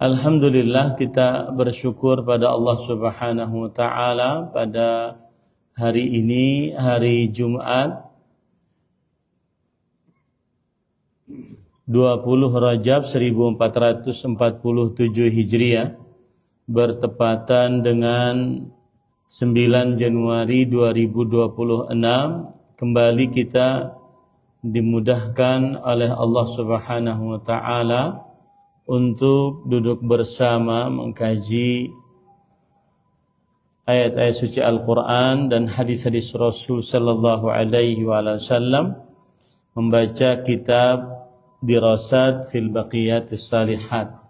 Alhamdulillah, kita bersyukur pada Allah Subhanahu wa taala pada hari ini, hari Jumat 20 Rajab 1447 Hijriah, bertepatan dengan 9 Januari 2026. Kembali kita dimudahkan oleh Allah Subhanahu wa taala untuk duduk bersama mengkaji ayat-ayat suci Al-Quran dan hadis-hadis Rasul sallallahu alaihi wasallam, membaca kitab Dirasat fil Baqiyatis Salihat,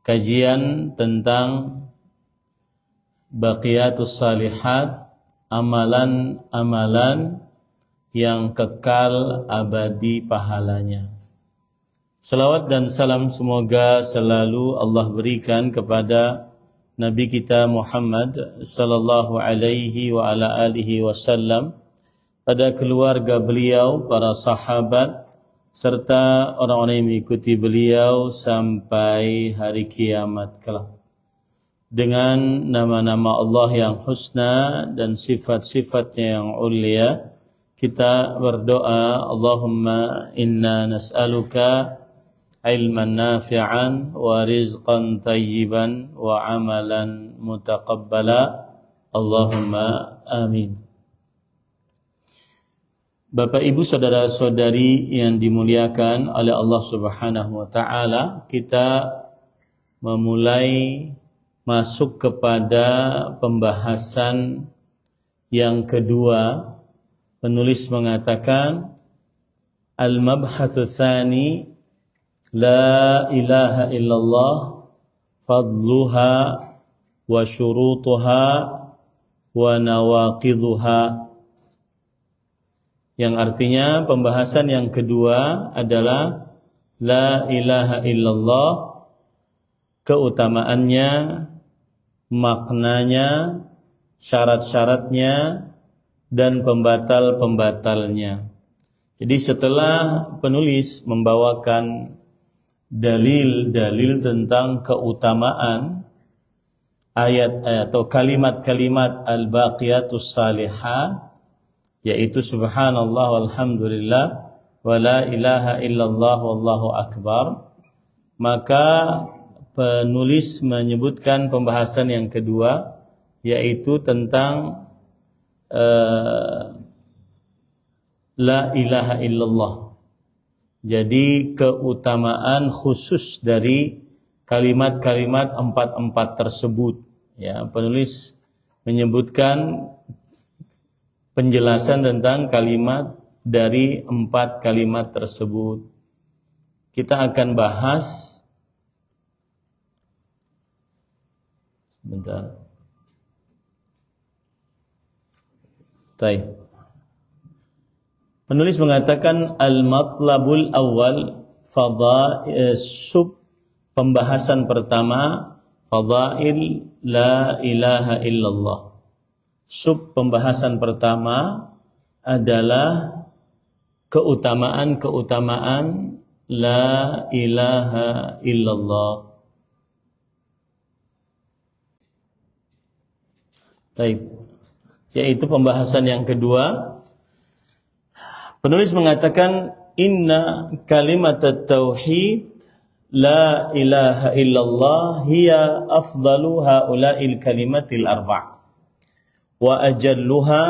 kajian tentang Baqiyatus Salihat, amalan-amalan yang kekal abadi pahalanya. Salawat dan salam semoga selalu Allah berikan kepada Nabi kita Muhammad sallallahu alaihi wa ala alihi wasallam, pada keluarga beliau, para sahabat, serta orang-orang yang mengikuti beliau sampai hari kiamat kelak. Dengan nama-nama Allah yang husna dan sifat-sifatnya yang ulia, kita berdoa, Allahumma inna nas'aluka ilman nafi'an wa rizqan tayyiban wa amalan mutaqabbala, Allahumma amin. Bapak Ibu saudara-saudari yang dimuliakan oleh Allah Subhanahu wa taala, kita memulai masuk kepada pembahasan yang kedua. Penulis mengatakan al-mabhatsu tsani la ilaha illallah fadluha wa syurutuha wa nawaqidhuha, yang artinya pembahasan yang kedua adalah la ilaha illallah, keutamaannya, maknanya, syarat-syaratnya, dan pembatal-pembatalnya. Jadi setelah penulis membawakan dalil-dalil tentang keutamaan ayat atau kalimat-kalimat al-baqiyatus salihah, yaitu subhanallah walhamdulillah wa la ilaha illallah wallahu akbar, maka penulis menyebutkan pembahasan yang kedua, yaitu tentang la ilaha illallah. Jadi keutamaan khusus dari kalimat-kalimat empat tersebut. Ya, penulis menyebutkan penjelasan tentang kalimat dari 4 kalimat tersebut. Kita akan bahas sebentar. Baik. Penulis mengatakan al-matlabul awal pembahasan pertama fadail la ilaha illallah. Pembahasan pertama adalah keutamaan la ilaha illallah. Baik. Yaitu pembahasan yang kedua. Penulis mengatakan inna kalimat at-tauhid la ilaha illallah hiya afdalu haula'il kalimatil arba' wa ajalluha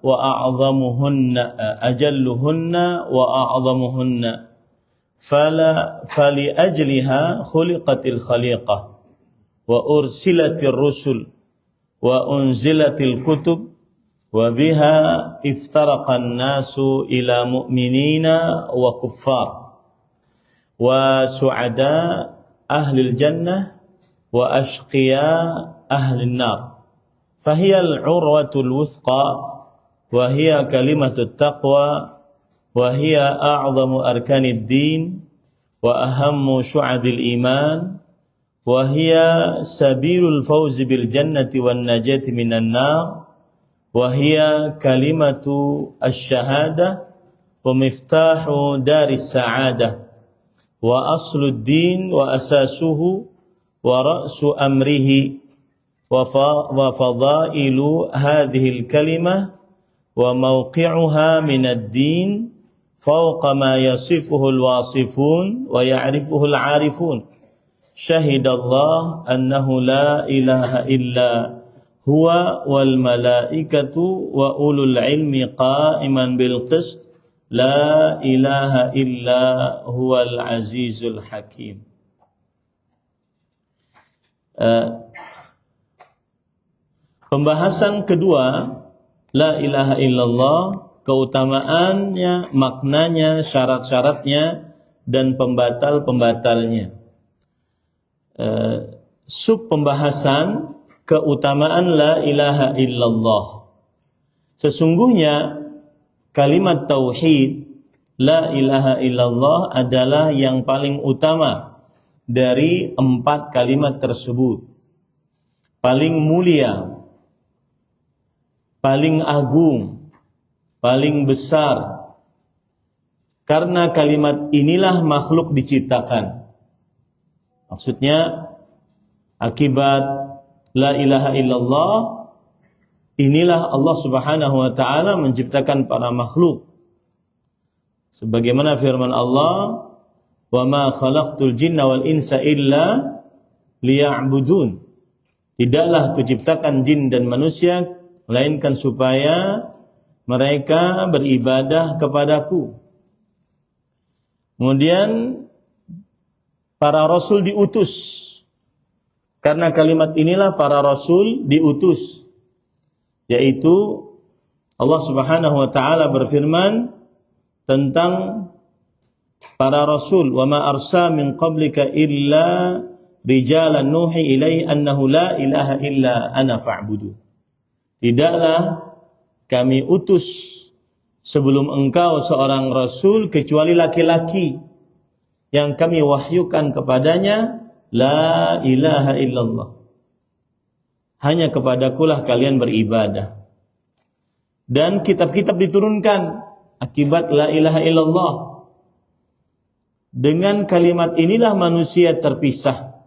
wa a'zamuhunna fali ajliha khuliqatil khaliqah wa ursilatir rusul wa unzilatil kutub wa biha iftaraqan nasu ila mu'minina wa kuffar wa su'ada ahlil jannah wa ashqiya ahlin nar, fahiyal urwatul wuthqa wa hiya kalimatut taqwa wa hiya a'zamu arkanid din wa ahammu syu'abil iman wa hiya sabilul fawzi bil jannati wan najati minan nar wa hiya kalimatu asy-syahadah wa miftahu daris sa'adah wa asluddin wa asasuhu wa ra'su amrihi wa fadailu hadhihi al-kalimah wa mawqi'uha min ad-din fawqa ma yasifuhu al-wasifun wa ya'rifuhu al-'arifun. Syahidallah annahu la ilaha illa huwa wal malaikatu wa ulul ilmi qa'iman bil qist la ilaha illa huwal azizul hakim. Pembahasan kedua, la ilaha illallah, keutamaannya, maknanya, syarat-syaratnya, dan pembatal-pembatalnya. Sub pembahasan keutamaan la ilaha illallah. Sesungguhnya kalimat tauhid la ilaha illallah adalah yang paling utama dari 4 kalimat tersebut. Paling mulia, paling agung, paling besar. Karena kalimat inilah makhluk diciptakan. Maksudnya akibat la ilaha illallah inilah Allah Subhanahu wa taala menciptakan para makhluk. Sebagaimana firman Allah, "Wa ma khalaqtul jinna wal insa illa liya'budun." Tidaklah kuciptakan jin dan manusia melainkan supaya mereka beribadah kepadaku. Kemudian para rasul diutus. Karena kalimat inilah para rasul diutus. Yaitu Allah Subhanahu wa taala berfirman tentang para rasul, "Wa ma arsa min qablika illa rijalan nuhi ilaihi annahu la ilaha illa ana fa'budu." Tidaklah kami utus sebelum engkau seorang rasul kecuali laki-laki yang kami wahyukan kepadanya la ilaha illallah. Hanya kepadakulah kalian beribadah. Dan kitab-kitab diturunkan akibat la ilaha illallah. Dengan kalimat inilah manusia terpisah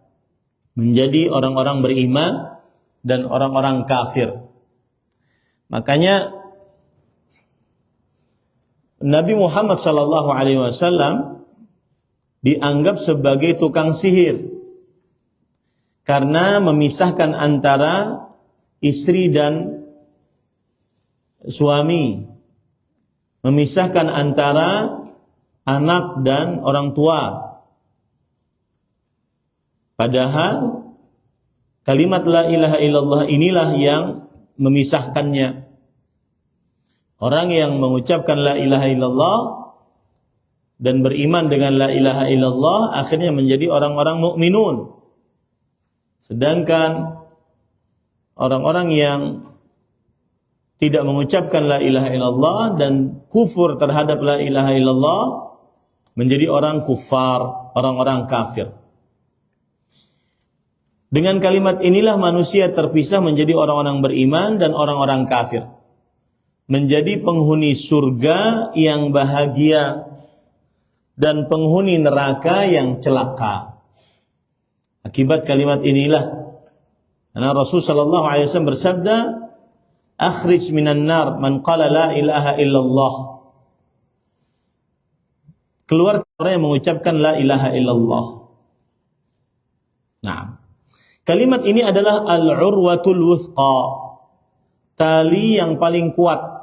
menjadi orang-orang beriman dan orang-orang kafir. Makanya Nabi Muhammad sallallahu alaihi wasallam dianggap sebagai tukang sihir karena memisahkan antara istri dan suami, memisahkan antara anak dan orang tua. Padahal kalimat la ilaha illallah inilah yang memisahkannya. Orang yang mengucapkan la ilaha illallah dan beriman dengan la ilaha illallah akhirnya menjadi orang-orang mukminun. Sedangkan orang-orang yang tidak mengucapkan la ilaha illallah dan kufur terhadap la ilaha illallah menjadi orang kufar, orang-orang kafir. Dengan kalimat inilah manusia terpisah menjadi orang-orang beriman dan orang-orang kafir. Menjadi penghuni surga yang bahagia dan penghuni neraka yang celaka. Akibat kalimat inilah, karena Rasul sallallahu alaihi wasallam bersabda, "Akhrij minan nar man qala la ilaha illallah." Keluar orang yang mengucapkan la ilaha illallah. Nah, kalimat ini adalah al-urwatul wuthqa, tali yang paling kuat.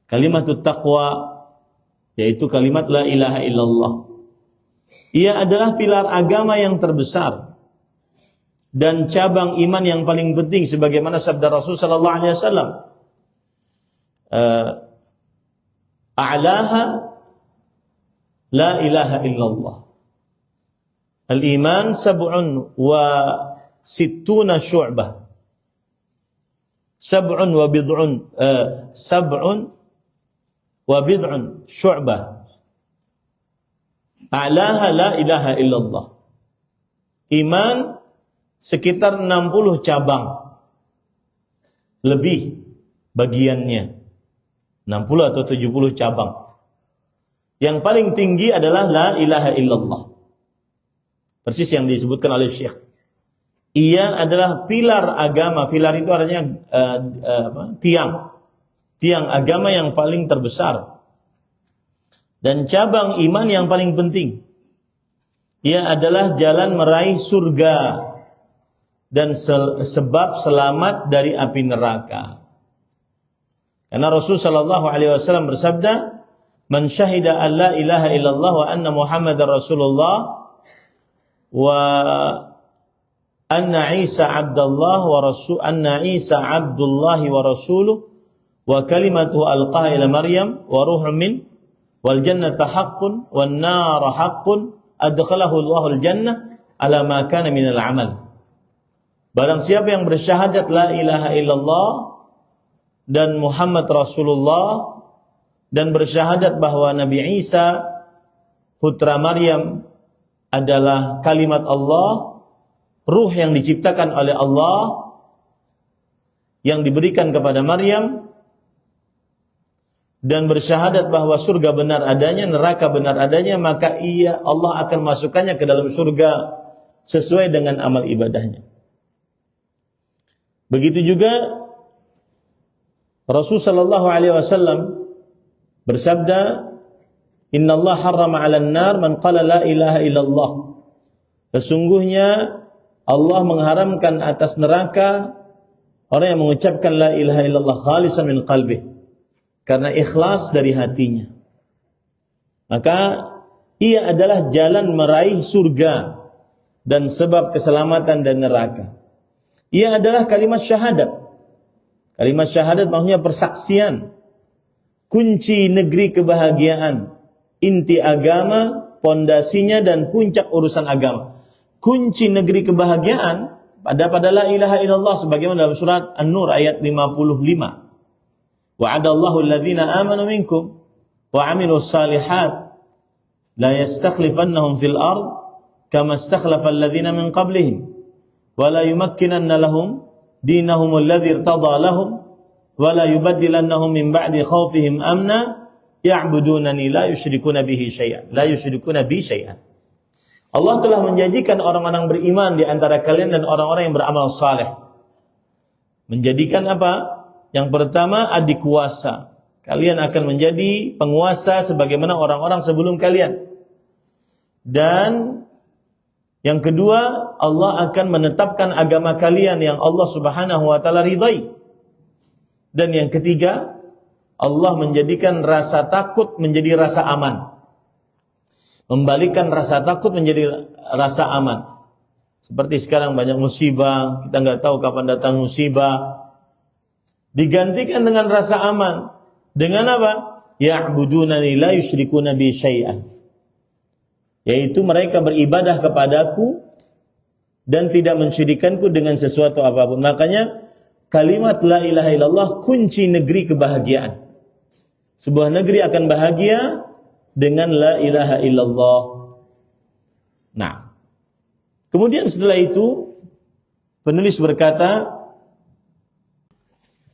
Kalimatut taqwa, yaitu kalimat la ilaha illallah. Ia adalah pilar agama yang terbesar dan cabang iman yang paling penting sebagaimana sabda Rasul sallallahu alaihi wasallam, a'laha la ilaha illallah. Al-iman sab'un wa sittuna syu'bah. Sab'un wa bid'un syu'bah. A'laha la ilaha illallah. Iman sekitar 60 cabang. Lebih bagiannya. 60 atau 70 cabang. Yang paling tinggi adalah la ilaha illallah. Persis yang disebutkan oleh Syekh. Ia adalah pilar agama. Pilar itu artinya tiang. Tiang agama yang paling terbesar. Dan cabang iman yang paling penting. Ia adalah jalan meraih surga dan sebab selamat dari api neraka. Karena Rasul sallallahu alaihi wasallam bersabda, "Man syahida an la ilaha illallah wa anna Muhammadar Rasulullah wa anna Isa abdullah wa rasul anna Isa abdullah wa rasuluh wa kalimatuhu alqaha ila Maryam wa ruhun min wal jannatu haqqun wan nar haqqun adkhalahu Allahul jannah ala ma kana minal amal." Barang siapa yang bersyahadat la ilaha illallah dan Muhammad Rasulullah dan bersyahadat bahwa Nabi Isa putra Maryam adalah kalimat Allah, ruh yang diciptakan oleh Allah yang diberikan kepada Maryam, dan bersyahadat bahwa surga benar adanya, neraka benar adanya, maka Allah akan masukkannya ke dalam surga sesuai dengan amal ibadahnya. Begitu juga Rasul sallallahu alaihi wasallam bersabda, "Innallaha harrama 'alan nar man qala la ilaha illallah." Sesungguhnya Allah mengharamkan atas neraka orang yang mengucapkan la ilaha illallah khalisan min qalbih, karena ikhlas dari hatinya. Maka ia adalah jalan meraih surga dan sebab keselamatan dari neraka. Ia adalah kalimat syahadat. Kalimat syahadat maksudnya persaksian, kunci negeri kebahagiaan, inti agama, pondasinya dan puncak urusan agama. Kunci negeri kebahagiaan pada la ilaha illallah, sebagaimana dalam surat An-Nur ayat 55. Wa'adallahu alladhina amanu minkum wa 'amilus salihat la yastakhlifannahum fil ard kama istakhlafa alladhina min qablihim wa la yumakkinanna lahum dinahum alladhi irtada lahum wa la yubaddilannahum min ba'di khawfihim amna ya'budunani la yusyrikuna bi syai'an. Allah telah menjanjikan orang-orang beriman di antara kalian dan orang-orang yang beramal saleh. Menjadikan apa? Yang pertama, adik kuasa. Kalian akan menjadi penguasa sebagaimana orang-orang sebelum kalian. Dan yang kedua, Allah akan menetapkan agama kalian yang Allah Subhanahu wa taala ridai. Dan yang ketiga, Allah menjadikan rasa takut menjadi rasa aman. Membalikkan rasa takut menjadi rasa aman. Seperti sekarang banyak musibah, kita nggak tahu kapan datang musibah. Digantikan dengan rasa aman. Dengan apa? Ya'budunani la yusyrikuna bi syai'an. Yaitu mereka beribadah kepadaku dan tidak mensyirikanku dengan sesuatu apapun. Makanya kalimat la ilaha illallah kunci negeri kebahagiaan. Sebuah negeri akan bahagia dengan la ilaha illallah. Nah, kemudian setelah itu penulis berkata,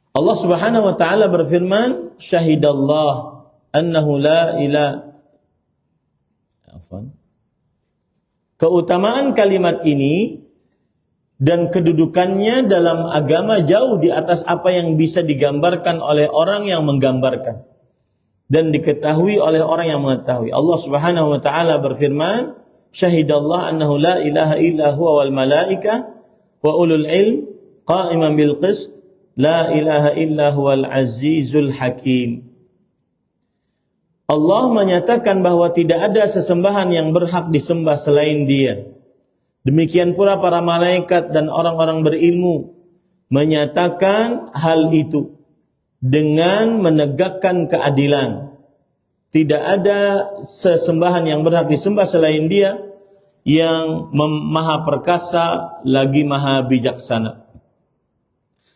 Allah Subhanahu wa taala berfirman, syahidallah annahu la ilaha. Keutamaan kalimat ini dan kedudukannya dalam agama jauh di atas apa yang bisa digambarkan oleh orang yang menggambarkan dan diketahui oleh orang yang mengetahui. Allah Subhanahu wa taala berfirman, syahidallah annahu la ilaha illa huwa wal malaika wa ulul ilm qa'iman bil qist la ilaha illa huwal azizul hakim. Allah menyatakan bahwa tidak ada sesembahan yang berhak disembah selain Dia. Demikian pula para malaikat dan orang-orang berilmu menyatakan hal itu dengan menegakkan keadilan. Tidak ada sesembahan yang berhak disembah selain Dia yang maha perkasa lagi maha bijaksana.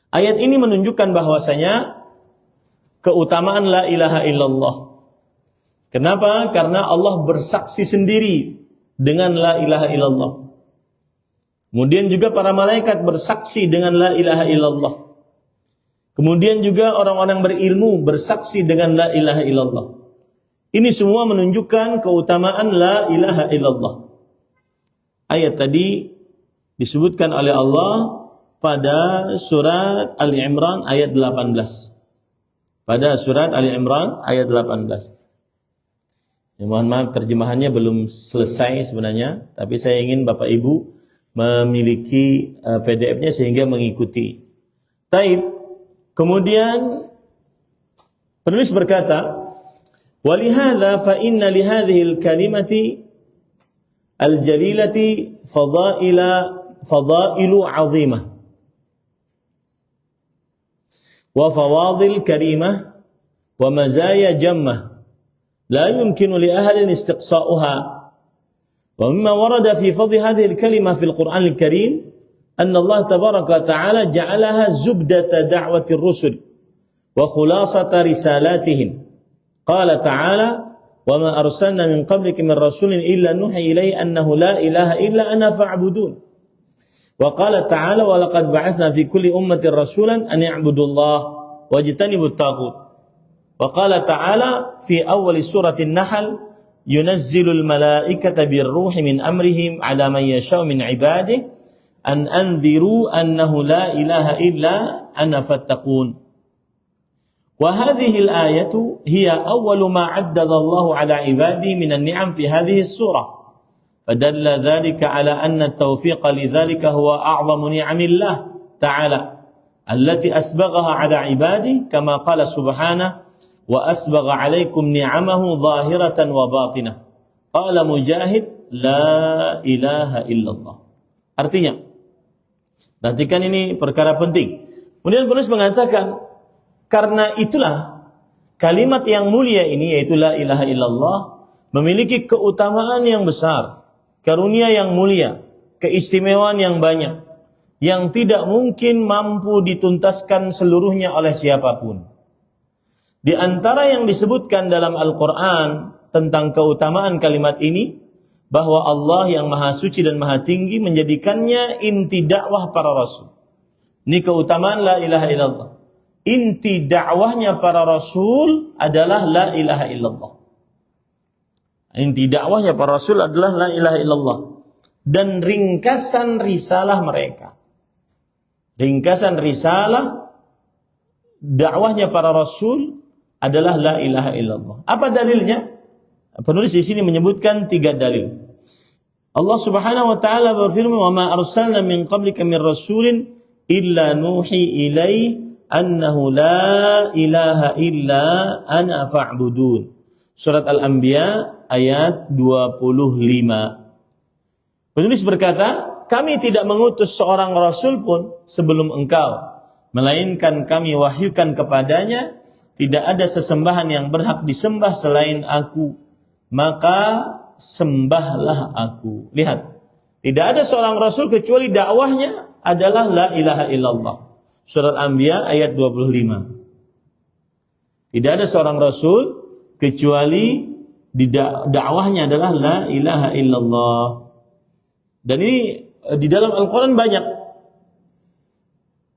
Ayat ini menunjukkan bahwasanya keutamaan la ilaha illallah. Kenapa? Karena Allah bersaksi sendiri dengan la ilaha illallah. Kemudian juga para malaikat bersaksi dengan la ilaha illallah. Kemudian juga orang-orang berilmu bersaksi dengan la ilaha illallah. Ini semua menunjukkan keutamaan la ilaha illallah. Ayat tadi disebutkan oleh Allah pada surat Ali Imran ayat 18. Pada surat Ali Imran ayat 18. Ya, mohon maaf terjemahannya belum selesai sebenarnya, tapi saya ingin Bapak Ibu memiliki PDF-nya sehingga mengikuti. Taib. Kemudian penulis berkata, "Walihadza fa inna li hadhihi al-kalimati al-jalilati fadailu 'azimah wa fawadil karimah wa mazaya jammah la yumkinu li ahadin istiqsa'uha wa mimma warada fi fadli hadhihi al-kalimah fi al-Qur'an al-Karim anna Allah tabaraka wa ta'ala ja'alaha zubdata da'wati ar-rusul wa khulasata risalatihim qala ta'ala wa ma arsalna min qablika min rasulin illa nuhi ilaihi annahu la ilaha illa ana fa'budun wa qala ta'ala wa laqad ba'athna fi kulli ummatin rasulan an ya'budullaha wajtanibut taghut wa qala ta'ala fi awwal surati an-nahl yunazzilul malaikata birruhi min amrihim ala man yasha'u min ibadihi an anziru annahu la ilaha illa ana fattaqun. Wa hadhihi al-ayatu hiya awwalu ma 'addada Allah 'ala 'ibadihi min an-ni'am fi hadhihi as-surah. Fadalla dhalika 'ala anna at-tawfiqa lidhalika huwa a'zamu ni'amillah ta'ala allati asbaghaha 'ala 'ibadihi kama qala subhanahu wa asbagha 'alaykum ni'amahu zahiratan wa batinah. Qala Mujahid la ilaha illallah. Artinya, perhatikan ini perkara penting. Kemudian penulis mengatakan, karena itulah kalimat yang mulia ini, yaitu la ilaha illallah, memiliki keutamaan yang besar, karunia yang mulia, keistimewaan yang banyak, yang tidak mungkin mampu dituntaskan seluruhnya oleh siapapun. Di antara yang disebutkan dalam Al-Quran tentang keutamaan kalimat ini, bahwa Allah yang maha suci dan maha tinggi menjadikannya inti dakwah para rasul. Ini keutamaan la ilaha illallah. Inti dakwahnya para rasul adalah la ilaha illallah. Inti dakwahnya para rasul adalah la ilaha illallah. Dan ringkasan risalah mereka. Ringkasan risalah dakwahnya para rasul adalah la ilaha illallah. Apa dalilnya? Penulis di sini menyebutkan 3 dalil. Allah Subhanahu wa taala berfirman, "Wa ma arsalna min qablika min rasulin illa nuhi ilaihi annahu la ilaha illa ana fa'budun." Surat Al-Anbiya ayat 25. Penulis berkata, "Kami tidak mengutus seorang rasul pun sebelum engkau, melainkan kami wahyukan kepadanya, tidak ada sesembahan yang berhak disembah selain aku, maka sembahlah aku." Lihat, tidak ada seorang rasul kecuali dakwahnya adalah la ilaha illallah. Surat Anbiya ayat 25. Tidak ada seorang rasul kecuali dakwahnya adalah la ilaha illallah. Dan ini di dalam Al-Quran banyak.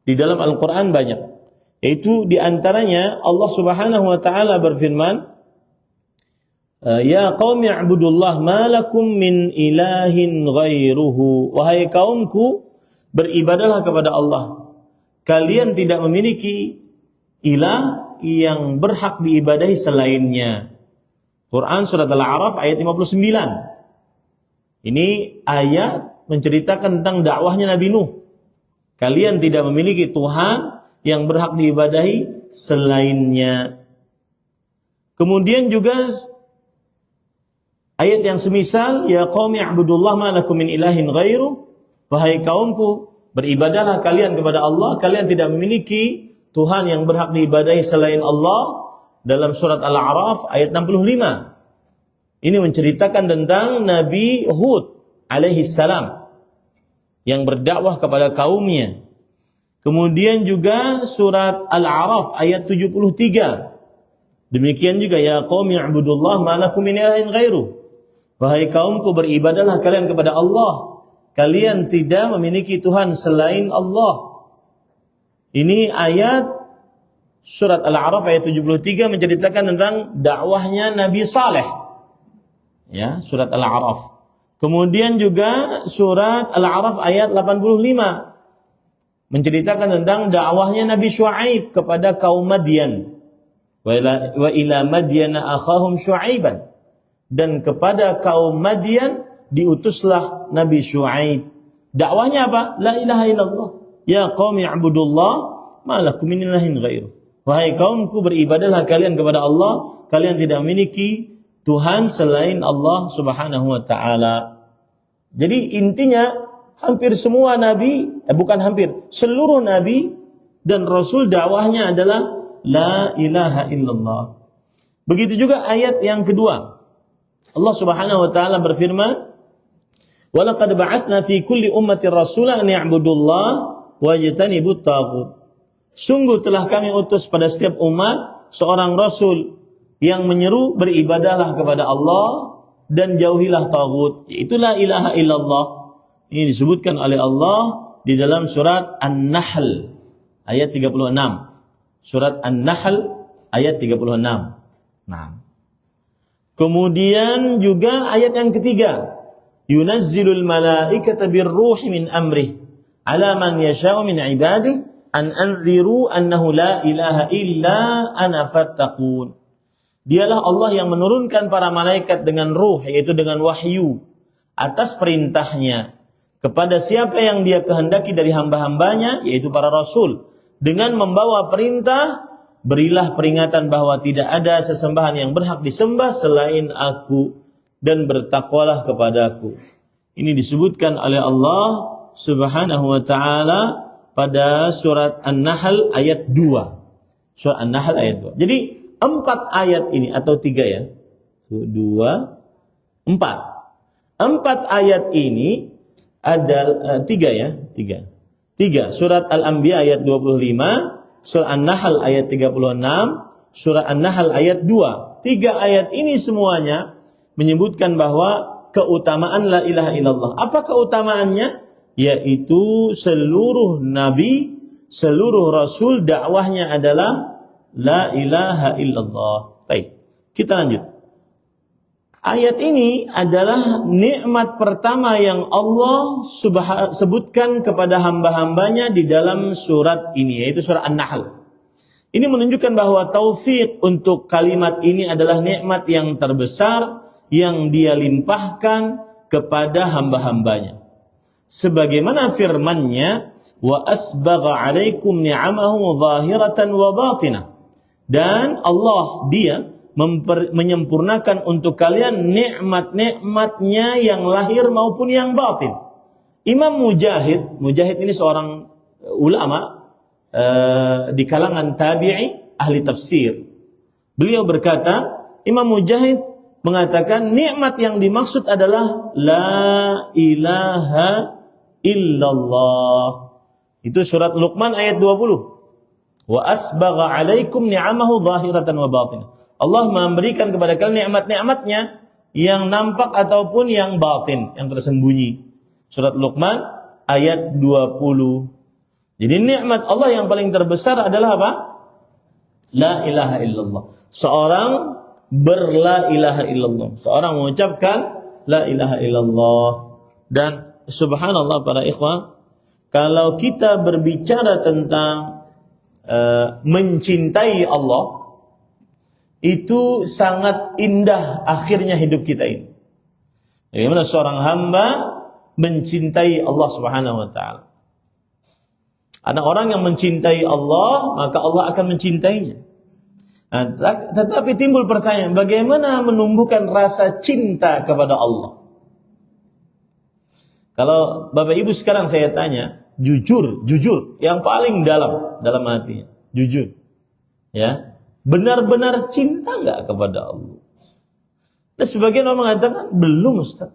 Di dalam Al-Quran banyak. Yaitu di antaranya Allah Subhanahu wa taala berfirman, "Ya qaumi i'budullah ma lakum min ilahin ghairuhu." Wahai kaumku, beribadahlah kepada Allah. Kalian tidak memiliki ilah yang berhak diibadahi selainnya. Quran surat Al-A'raf ayat 59. Ini ayat menceritakan tentang dakwahnya Nabi Nuh. Kalian tidak memiliki Tuhan yang berhak diibadahi selainnya. Kemudian juga ayat yang semisal, "Ya qaumi i'budullah ma lakum min ilahin ghairu." Wahai kaumku, beribadahlah kalian kepada Allah, kalian tidak memiliki Tuhan yang berhak diibadahi selain Allah, dalam surat Al-A'raf ayat 65. Ini menceritakan tentang Nabi Hud alaihi salam yang berdakwah kepada kaumnya. Kemudian juga surat Al-A'raf ayat 73. Demikian juga, "Ya qaumi i'budullah ma lakum min ilahin ghairu." Wahai kaumku, beribadahlah kalian kepada Allah, kalian tidak memiliki Tuhan selain Allah. Ini ayat Surat Al-A'raf ayat 73 menceritakan tentang dakwahnya Nabi Saleh. Ya, surat Al-A'raf. Kemudian juga surat Al-A'raf ayat 85 menceritakan tentang dakwahnya Nabi Syuaib kepada kaum Madian. Wa ila Madyana akhahum Syuaiban. Dan kepada kaum Madian diutuslah Nabi Syuaib. Dakwahnya apa? La ilaha illallah. Ya qaumi i'budullah ma lakum min ilahin ghairuh. Wahai kaumku, beribadahlah kalian kepada Allah, kalian tidak memiliki Tuhan selain Allah Subhanahu wa taala. Jadi intinya hampir semua nabi, bukan hampir, seluruh nabi dan rasul dakwahnya adalah la ilaha illallah. Begitu juga ayat yang kedua. Allah Subhanahu wa taala berfirman, "Wa laqad ba'atsna fi kulli ummatin rasulan an ya'budullah wa yajtanibut taghut." Sungguh telah kami utus pada setiap umat seorang rasul yang menyeru beribadahlah kepada Allah dan jauhilah taghut, yaitu la ilaha illallah. Ini disebutkan oleh Allah di dalam surat An-Nahl ayat 36. Surat An-Nahl ayat 36. Nah. Kemudian juga ayat yang ketiga, yunazzilul malaikata birruhi min amrih ala man yasha'u min ibadihi an anziru annahu la ilaha illa ana fattaqun. Dialah Allah yang menurunkan para malaikat dengan ruh, yaitu dengan wahyu, atas perintahnya kepada siapa yang dia kehendaki dari hamba-hambanya, yaitu para rasul, dengan membawa perintah, berilah peringatan bahwa tidak ada sesembahan yang berhak disembah selain aku, dan bertakwalah kepadaku. Ini disebutkan oleh Allah Subhanahu wa ta'ala pada surat An-Nahl ayat 2. Surat An-Nahl ayat 2. Jadi 4 ayat ini, atau 3 ya, 2, 4. 4 ayat ini ada 3 ya, 3. Surat Al-Anbiya ayat 25, Surat An-Nahl ayat 36, Surat An-Nahl ayat 2. 3 ayat ini semuanya menyebutkan bahwa keutamaan la ilaha illallah. Apa keutamaannya? Yaitu seluruh nabi, seluruh rasul dakwahnya adalah la ilaha illallah. Baik, kita lanjut. Ayat ini adalah nikmat pertama yang Allah sebutkan kepada hamba-hambanya di dalam surat ini, yaitu surat An-Nahl. Ini menunjukkan bahwa taufik untuk kalimat ini adalah nikmat yang terbesar yang dia limpahkan kepada hamba-hambanya. Sebagaimana firman-Nya, wa asbagha 'alaikum ni'amahu zahiratan wa batinah. Dan Allah dia menyempurnakan untuk kalian nikmat-nikmatnya yang lahir maupun yang batin. Imam Mujahid ini seorang ulama di kalangan tabi'i ahli tafsir. Beliau berkata, Imam Mujahid mengatakan nikmat yang dimaksud adalah la ilaha illallah. Itu surat Luqman ayat 20. Wa asbagha 'alaikum ni'amahu zahiratan wa batinah. Allah memberikan kepada kalian nikmat-nikmatnya yang nampak ataupun yang batin, yang tersembunyi. Surat Luqman ayat 20. Jadi nikmat Allah yang paling terbesar adalah apa? La ilaha illallah. Seorang berla ilaha illallah. Seorang mengucapkan la ilaha illallah. Dan subhanallah para ikhwah, kalau kita berbicara tentang mencintai Allah, itu sangat indah akhirnya hidup kita ini. Bagaimana seorang hamba mencintai Allah Subhanahu wa taala. Ada orang yang mencintai Allah, maka Allah akan mencintainya. Nah, tetapi timbul pertanyaan, bagaimana menumbuhkan rasa cinta kepada Allah? Kalau Bapak Ibu sekarang saya tanya, jujur, yang paling dalam hatinya, jujur, ya, benar-benar cinta nggak kepada Allah? Nah, sebagian orang mengatakan belum, Ustaz,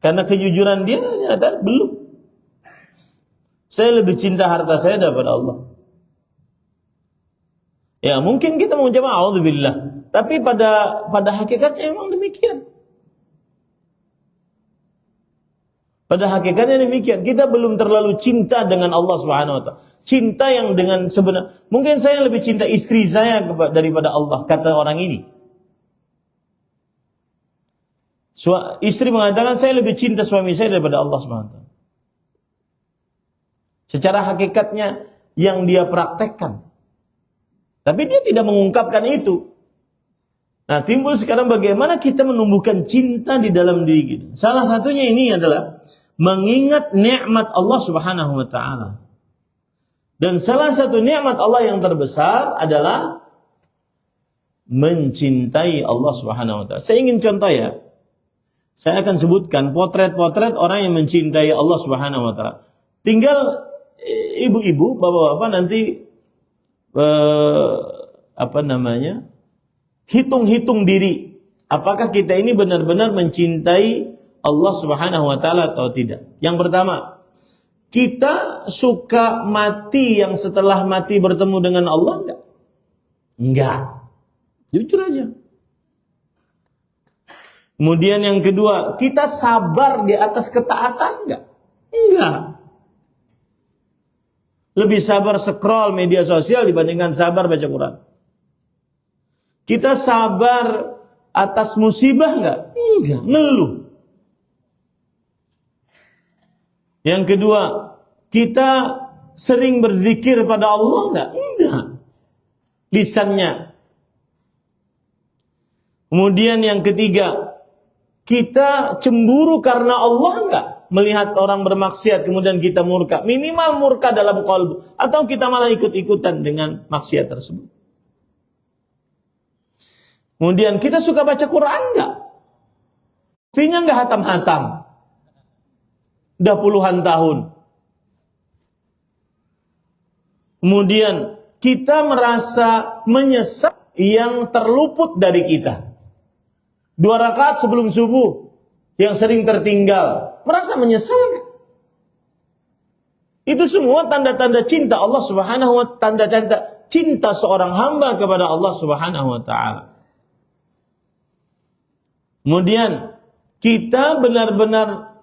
karena kejujuran dia nyata belum. Saya lebih cinta harta saya daripada Allah. Ya, mungkin kita mengucap a'udzubillah, tapi pada hakikatnya memang demikian. Pada hakikatnya demikian. Kita belum terlalu cinta dengan Allah Subhanahu wa taala. Cinta yang dengan sebenar. Mungkin saya lebih cinta istri saya daripada Allah, kata orang ini. Istri mengatakan saya lebih cinta suami saya daripada Allah Subhanahu wa taala. Secara hakikatnya yang dia praktekkan. Tapi dia tidak mengungkapkan itu. Nah, timbul sekarang bagaimana kita menumbuhkan cinta di dalam diri kita. Salah satunya ini adalah mengingat nikmat Allah Subhanahu wa taala. Dan salah satu nikmat Allah yang terbesar adalah mencintai Allah Subhanahu wa taala. Saya ingin contoh ya. Saya akan sebutkan potret-potret orang yang mencintai Allah Subhanahu wa taala. Tinggal ibu-ibu, bapak-bapak nanti hitung-hitung diri, apakah kita ini benar-benar mencintai Allah Subhanahu wa taala atau tidak. Yang pertama, kita suka mati yang setelah mati bertemu dengan Allah enggak? Enggak. Jujur aja. Kemudian yang kedua, kita sabar di atas ketaatan enggak? Enggak. Lebih sabar scroll media sosial dibandingkan sabar baca Quran. Kita sabar atas musibah enggak? Enggak, ngeluh. Yang kedua, kita sering berzikir pada Allah enggak? Enggak. Lisannya. Kemudian yang ketiga, kita cemburu karena Allah enggak? Melihat orang bermaksiat kemudian kita murka. Minimal murka dalam qalbu. Atau kita malah ikut-ikutan dengan maksiat tersebut. Kemudian kita suka baca Quran enggak? Buktinya enggak hatam-hatam. Udah puluhan tahun. Kemudian kita merasa menyesal yang terluput dari kita. 2 rakaat sebelum subuh yang sering tertinggal, merasa menyesal enggak? Itu semua tanda-tanda cinta Allah Subhanahu wa taala, tanda-tanda cinta seorang hamba kepada Allah Subhanahu wa taala. Kemudian kita benar-benar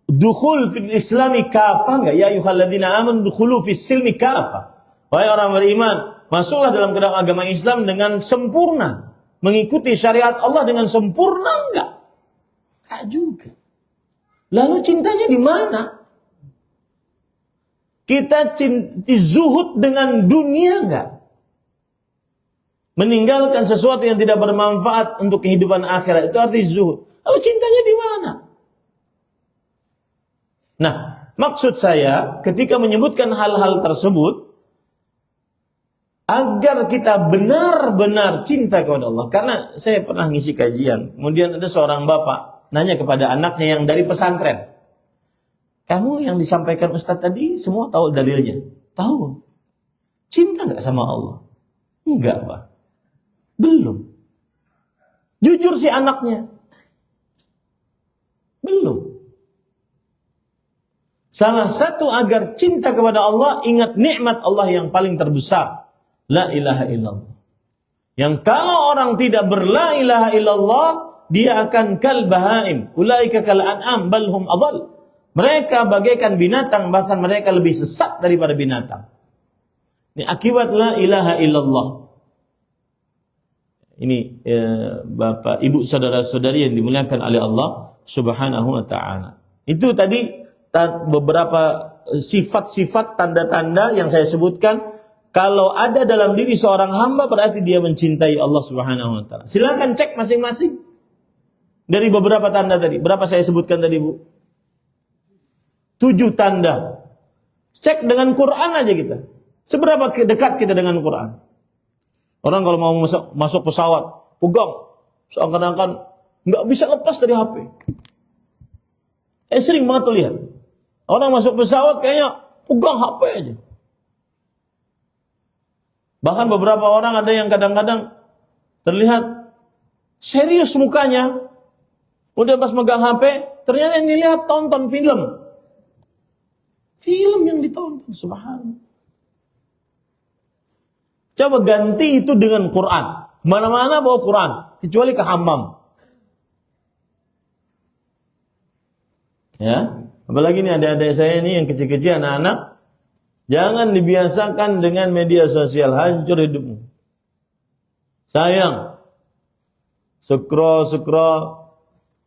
dukhul fil islami kafah enggak? Ya ayyuhalladzina amanu dukhulu fis silmi kafah. Wahai orang beriman, masuklah dalam agama Islam dengan sempurna. Mengikuti syariat Allah dengan sempurna enggak? Enggak juga. Lalu cintanya di mana? Kita zuhud dengan dunia enggak? Meninggalkan sesuatu yang tidak bermanfaat untuk kehidupan akhirat, itu arti zuhud. Lalu cintanya di mana? Nah, maksud saya ketika menyebutkan hal-hal tersebut, agar kita benar-benar cinta kepada Allah. Karena saya pernah ngisi kajian, kemudian ada seorang bapak nanya kepada anaknya yang dari pesantren, kamu yang disampaikan Ustadz tadi semua tahu dalilnya? Tahu. Cinta nggak sama Allah? Enggak, Pak. Belum. Jujur si anaknya. Belum. Salah satu agar cinta kepada Allah, ingat nikmat Allah yang paling terbesar. La ilaha illallah. Yang kalau orang tidak berla ilaha illallah, dia akan kal bahaim. Ulaika kal an'am bal hum adall. Mereka bagaikan binatang, bahkan mereka lebih sesat daripada binatang. Ini akibat la ilaha illallah. Ini Bapak, Ibu, saudara-saudari yang dimuliakan oleh Allah Subhanahu wa taala. Itu tadi beberapa sifat-sifat tanda-tanda yang saya sebutkan. Kalau ada dalam diri seorang hamba berarti dia mencintai Allah Subhanahu wa taala. Silakan cek masing-masing. Dari beberapa tanda tadi. Berapa saya sebutkan tadi, Bu? 7 tanda. Cek dengan Quran aja kita. Seberapa dekat kita dengan Quran? Orang kalau mau masuk pesawat, pegang. Seakan-akan nggak bisa lepas dari HP. Sering banget tuh lihat. Orang masuk pesawat kayaknya pegang HP aja. Bahkan beberapa orang ada yang kadang-kadang terlihat serius mukanya. Udah pas megang HP, ternyata yang dilihat tonton film. Film yang ditonton, subhanallah. Coba ganti itu dengan Quran. Mana-mana bawa Quran, kecuali ke hammam. Ya, Apalagi nih adik-adik saya ini yang kecil-kecil, anak-anak, jangan dibiasakan dengan media sosial, hancur hidupmu. Sayang, scroll,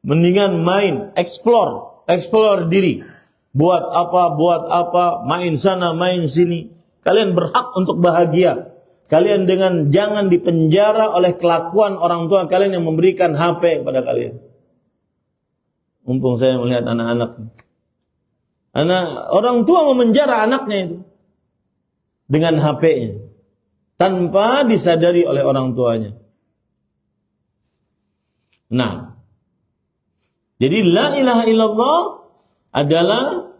mendingan main, explore diri. Buat apa, main sana, main sini. Kalian berhak untuk bahagia. Kalian jangan dipenjara oleh kelakuan orang tua kalian yang memberikan HP kepada kalian. Mumpung saya melihat anak-anak. Orang tua memenjara anaknya itu dengan HP-nya tanpa disadari oleh orang tuanya. Nah, jadi la ilaha illallah adalah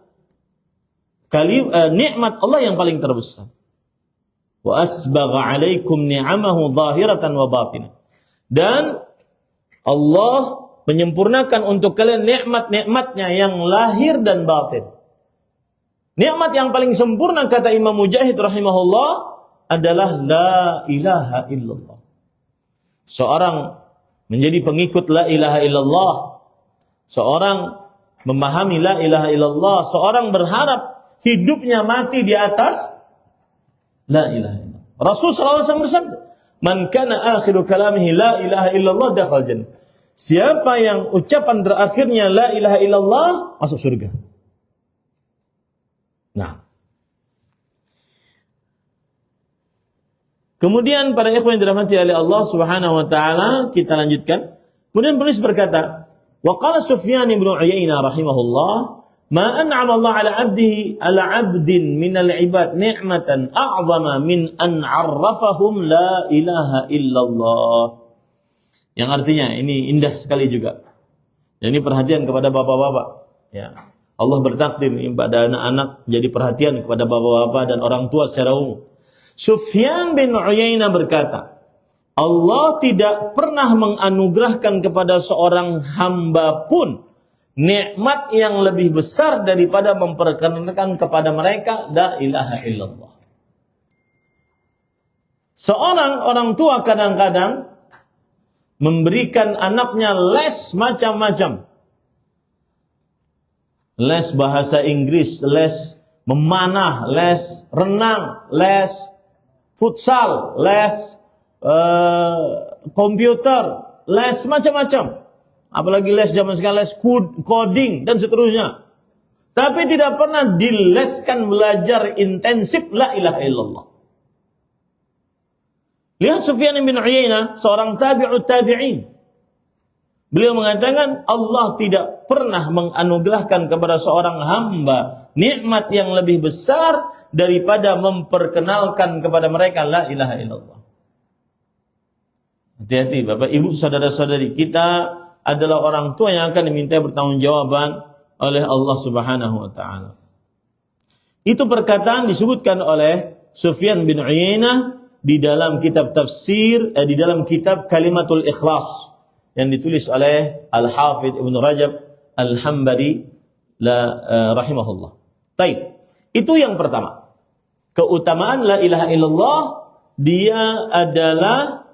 nikmat Allah yang paling terbesar. Wa asbagha 'alaikum ni'amahu zahiratan wa batinah. Dan Allah menyempurnakan untuk kalian nikmat-nikmatnya yang lahir dan batin. Nikmat yang paling sempurna kata Imam Mujahid rahimahullah adalah la ilaha illallah. Seorang menjadi pengikut la ilaha illallah, seorang memahami la ilaha illallah, seorang berharap hidupnya mati di atas la ilaha illallah. Rasul SAW bersabda, "Man kana akhiru kalamihi la ilaha illallah dakhal jannah." Siapa yang ucapan terakhirnya la ilaha illallah masuk surga. Nah, kemudian para ikhwan yang dirahmati oleh Allah Subhanahu wa taala, kita lanjutkan. Kemudian penulis berkata, wa qala Sufyan bin Uyainah rahimahullah, ma an'ama Allah ala 'abdin min al-'ibad ni'matan a'zama min an 'arrafahum la ilaha illallah. Yang artinya ini indah sekali juga. Dan ini perhatian kepada bapak-bapak, ya. Allah bertakdir pada anak-anak, jadi perhatian kepada bapak-bapak dan orang tua secara umum. Sufyan bin Uyainah berkata, Allah tidak pernah menganugerahkan kepada seorang hamba pun nikmat yang lebih besar daripada memperkenalkan kepada mereka la ilaha illallah. Seorang orang tua kadang-kadang memberikan anaknya les macam-macam. Les bahasa Inggris, les memanah, les renang, les futsal, les komputer, les macam-macam. Apalagi les zaman sekarang, les coding dan seterusnya. Tapi tidak pernah dileskan belajar intensif la ilaha illallah. Lihat Sufyan bin Uyainah, seorang tabi'ut tabi'in. Beliau mengatakan Allah tidak pernah menganugerahkan kepada seorang hamba nikmat yang lebih besar daripada memperkenalkan kepada mereka la ilaha illallah. Hati-hati Bapak Ibu saudara-saudari, kita adalah orang tua yang akan diminta bertanggungjawaban oleh Allah Subhanahu wa taala. Itu perkataan disebutkan oleh Sufyan bin Uyainah di dalam kitab tafsir, di dalam kitab Kalimatul Ikhlas yang ditulis oleh Al-Hafidh Ibn Rajab Al-Hambali rahimahullah. Taib. Itu yang pertama. Keutamaan la ilaha illallah, dia adalah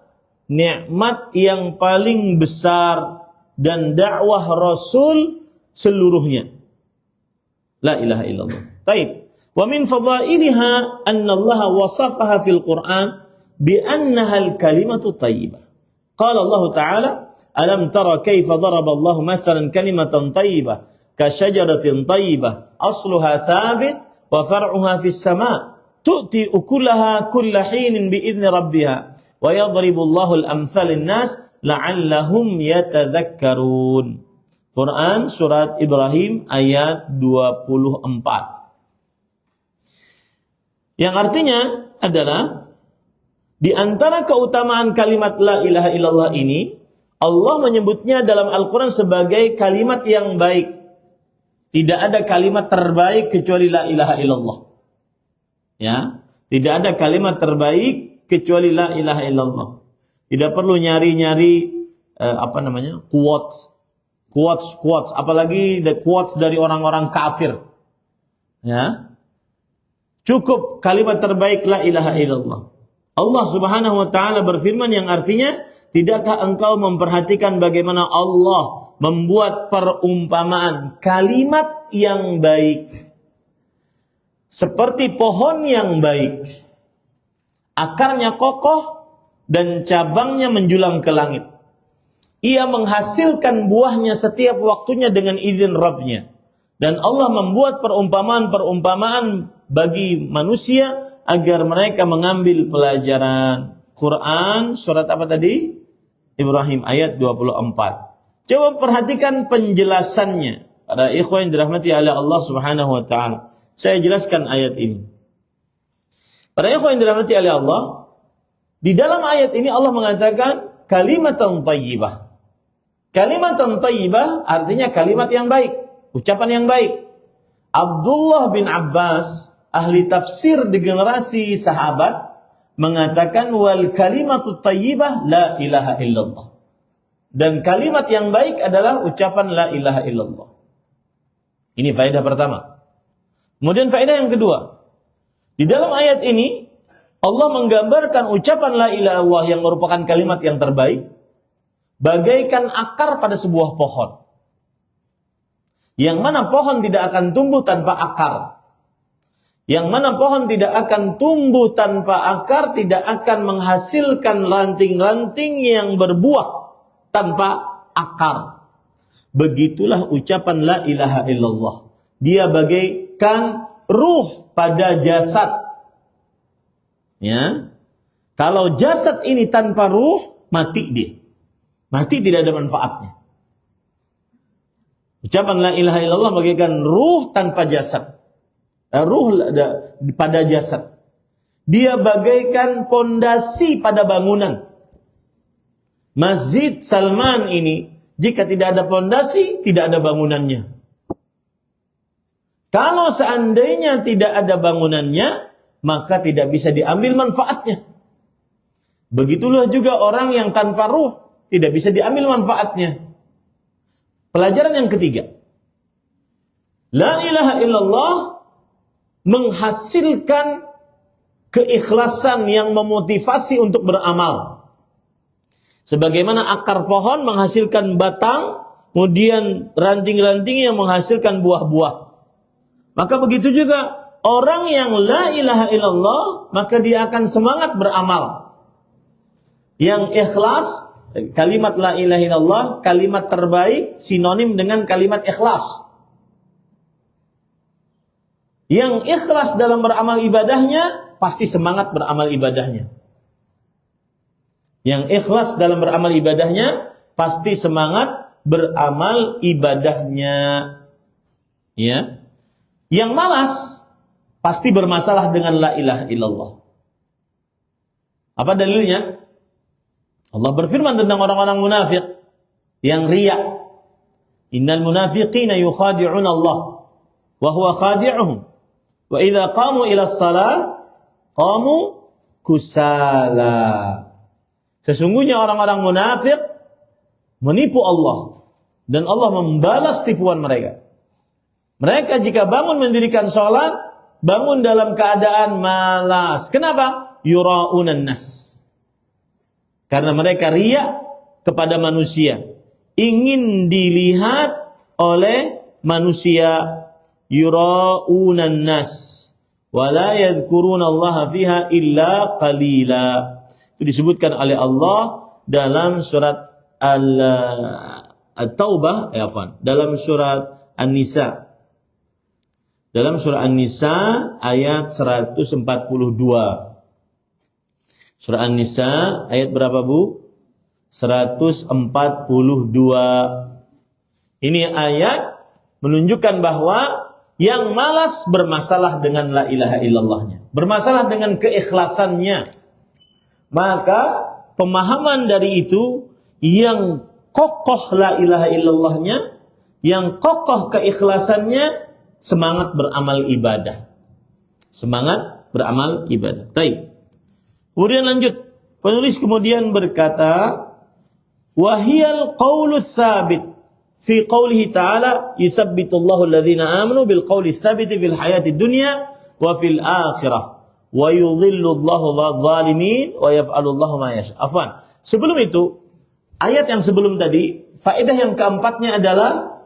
nikmat yang paling besar dan dakwah Rasul seluruhnya. La ilaha illallah. Taib. Wa min fadailiha anna Allah wasafaha fil Qur'an bi annaha al-kalimatu thayyibah. Qala Allah Ta'ala, alam tara kaifa daraba Allah mathalan kalimatan thayyibah ka syajaratin thayyibah asluha thabit wa far'uha fis sama' tu'ti ukulaha kulla hinin bi idzni rabbiha wa yadribu Allahu al-amthal lin-nas la'allahum yatadhakkarun. Quran surat Ibrahim ayat 24. Yang artinya adalah di antara keutamaan kalimat la ilaha illallah ini, Allah menyebutnya dalam Al-Quran sebagai kalimat yang baik. Tidak ada kalimat terbaik kecuali la ilaha illallah. Ya, tidak ada kalimat terbaik kecuali la ilaha illallah. Tidak perlu nyari-nyari quotes, apalagi quotes dari orang-orang kafir. Ya. Cukup kalimat terbaik la ilaha illallah. Allah Subhanahu wa taala berfirman yang artinya, tidakkah engkau memperhatikan bagaimana Allah membuat perumpamaan kalimat yang baik seperti pohon yang baik, akarnya kokoh dan cabangnya menjulang ke langit. Ia menghasilkan buahnya setiap waktunya dengan izin Rabb-Nya. Dan Allah membuat perumpamaan-perumpamaan bagi manusia agar mereka mengambil pelajaran. Quran surat apa tadi? Ibrahim ayat 24. Coba perhatikan penjelasannya. Para ikhwan yang dirahmati oleh Allah Subhanahu wa taala. Saya jelaskan ayat ini. Para ikhwan yang dirahmati oleh Allah, di dalam ayat ini Allah mengatakan kalimatan thayyibah. Kalimatan thayyibah artinya kalimat yang baik, ucapan yang baik. Abdullah bin Abbas, ahli tafsir di generasi sahabat, mengatakan wal kalimatu thayyibah la ilaha illallah. Dan kalimat yang baik adalah ucapan la ilaha illallah. Ini faedah pertama. Kemudian faedah yang kedua. Di dalam ayat ini Allah menggambarkan ucapan la ilaha illallah yang merupakan kalimat yang terbaik bagaikan akar pada sebuah pohon. Yang mana pohon tidak akan tumbuh tanpa akar. Yang mana pohon tidak akan tumbuh tanpa akar, tidak akan menghasilkan ranting-ranting yang berbuah tanpa akar. Begitulah ucapan la ilaha illallah. Dia bagaikan ruh pada jasad. Ya. Kalau jasad ini tanpa ruh, mati dia. Mati, tidak ada manfaatnya. Ucapan la ilaha illallah bagaikan ruh tanpa jasad. Ruh pada jasad. Dia bagaikan pondasi pada bangunan. Masjid Salman ini, jika tidak ada pondasi, tidak ada bangunannya. Kalau seandainya tidak ada bangunannya, maka tidak bisa diambil manfaatnya. Begitulah juga orang yang tanpa ruh, tidak bisa diambil manfaatnya. Pelajaran yang ketiga. La ilaha illallah menghasilkan keikhlasan yang memotivasi untuk beramal. Sebagaimana akar pohon menghasilkan batang, kemudian ranting-ranting yang menghasilkan buah-buah. Maka begitu juga orang yang la ilaha illallah, maka dia akan semangat beramal. Yang ikhlas, kalimat la ilaha illallah, kalimat terbaik sinonim dengan kalimat ikhlas. Yang ikhlas dalam beramal ibadahnya, pasti semangat beramal ibadahnya. Yang ikhlas dalam beramal ibadahnya, pasti semangat beramal ibadahnya. Ya. Yang malas, pasti bermasalah dengan la ilaha illallah. Apa dalilnya? Allah berfirman tentang orang-orang munafik yang riya. Innal munafiqina yukhadi'un Allah wa huwa khadi'uhum. Wa idza qamu ila shalah qamu kusala. Sesungguhnya orang-orang munafik menipu Allah dan Allah membalas tipuan mereka. Mereka jika bangun mendirikan sholat, bangun dalam keadaan malas. Kenapa? Yura'unan nas. Karena mereka riya kepada manusia. Ingin dilihat oleh manusia. Yura'unan nas. Wa la yadhkuruna Allah fiha illa qalila. Itu disebutkan oleh Allah dalam surat At-Taubah, dalam surat An-Nisa. Dalam surah An-Nisa ayat 142. Surah An-Nisa ayat berapa, Bu? 142. Ini ayat menunjukkan bahwa yang malas bermasalah dengan la ilaha illallahnya, bermasalah dengan keikhlasannya. Maka pemahaman dari itu, yang kokoh la ilaha illallahnya, yang kokoh keikhlasannya, semangat beramal ibadah. Semangat beramal ibadah. Baik. Kemudian lanjut. Penulis kemudian berkata, wahiyal qaulus tsabit fi qaulihi ta'ala yuthabbitullahu alladhina amanu bil qauli tsabiti fil hayatid dunya wa fil akhirah wa yudhillullahu adh-dhalimin wa yaf'alullahu ma yasha. Afwan. Sebelum itu, ayat yang sebelum tadi, faedah yang keempatnya adalah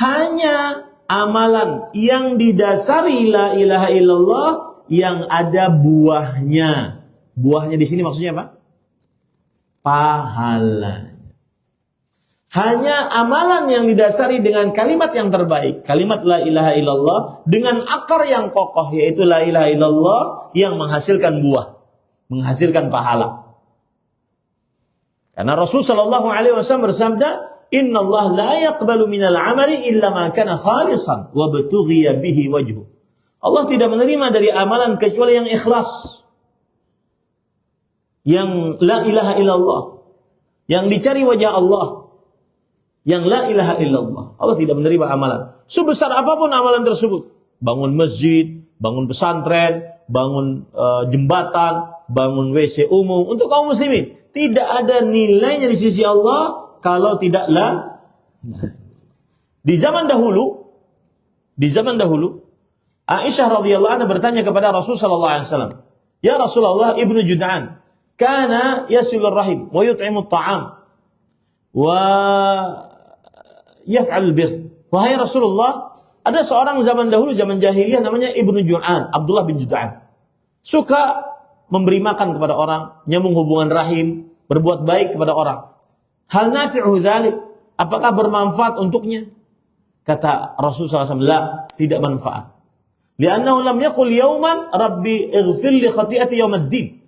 hanya amalan yang didasari la ilaha illallah yang ada buahnya. Buahnya di sini maksudnya apa? Pahala. Hanya amalan yang didasari dengan kalimat yang terbaik, kalimat la ilaha illallah, dengan akar yang kokoh, yaitu la ilaha illallah, yang menghasilkan buah, menghasilkan pahala. Karena Rasulullah SAW bersabda, Inna Allah la yaqbalu minal amali illa ma kana khalisan wa batughiya bihi wajhu. Allah tidak menerima dari amalan kecuali yang ikhlas, yang la ilaha illallah, yang dicari wajah Allah, yang la ilaha illallah. Allah tidak menerima amalan sebesar apapun amalan tersebut. Bangun masjid, bangun pesantren, bangun jembatan, bangun WC umum untuk kaum muslimin. Tidak ada nilainya di sisi Allah kalau tidak la. Di zaman dahulu, Aisyah radhiyallahu anha bertanya kepada Rasul sallallahu alaihi wasallam, "Ya Rasulullah, Ibnu Jud'an kana yasilur rahim wa yut'imut ta'am wa yaf'alul bir." Wahai Rasulullah, ada seorang zaman dahulu, zaman jahiliyah, namanya Ibnu Jud'an, Abdullah bin Jud'an. Suka memberi makan kepada orang, nyambung hubungan rahim, berbuat baik kepada orang. Hal nafi'u dzalik? Apakah bermanfaat untuknya? Kata Rasulullah SAW, la, tidak manfaat. Li'annahu lam yaqul yauman rabbi ighfir li khati'ati yaumaddin.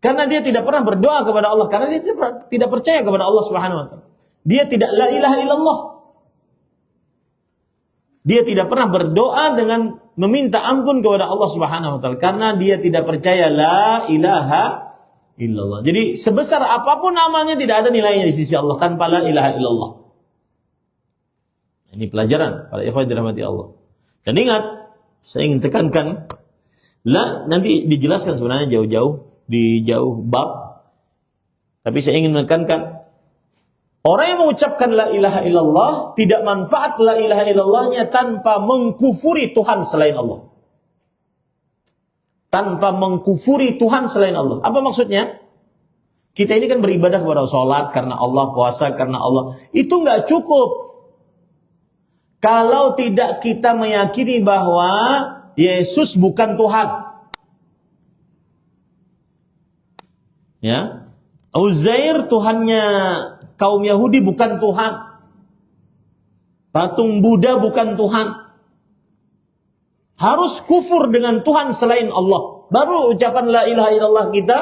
Karena dia tidak pernah berdoa kepada Allah, karena dia tidak percaya kepada Allah Subhanahu wa taala. Dia tidak la ilaha illallah. Dia tidak pernah berdoa dengan meminta ampun kepada Allah Subhanahu wa taala karena dia tidak percaya la ilaha illallah. Jadi sebesar apapun amalnya tidak ada nilainya di sisi Allah tanpa la ilaha illallah. Ini pelajaran para ikhwan dirahmati Allah. Dan ingat, saya ingin tekankan, la nanti dijelaskan sebenarnya jauh-jauh di jauh bab. Tapi saya ingin menekankan, orang yang mengucapkan la ilaha illallah tidak manfaat la ilaha illallahnya tanpa mengkufuri Tuhan selain Allah. Tanpa mengkufuri Tuhan selain Allah. Apa maksudnya? Kita ini kan beribadah kepada sholat karena Allah, puasa karena Allah. Itu nggak cukup kalau tidak kita meyakini bahwa Yesus bukan Tuhan. Ya, Uzair Tuhannya kaum Yahudi bukan Tuhan. Patung Buddha bukan Tuhan. Harus kufur dengan Tuhan selain Allah. Baru ucapan la ilaha illallah kita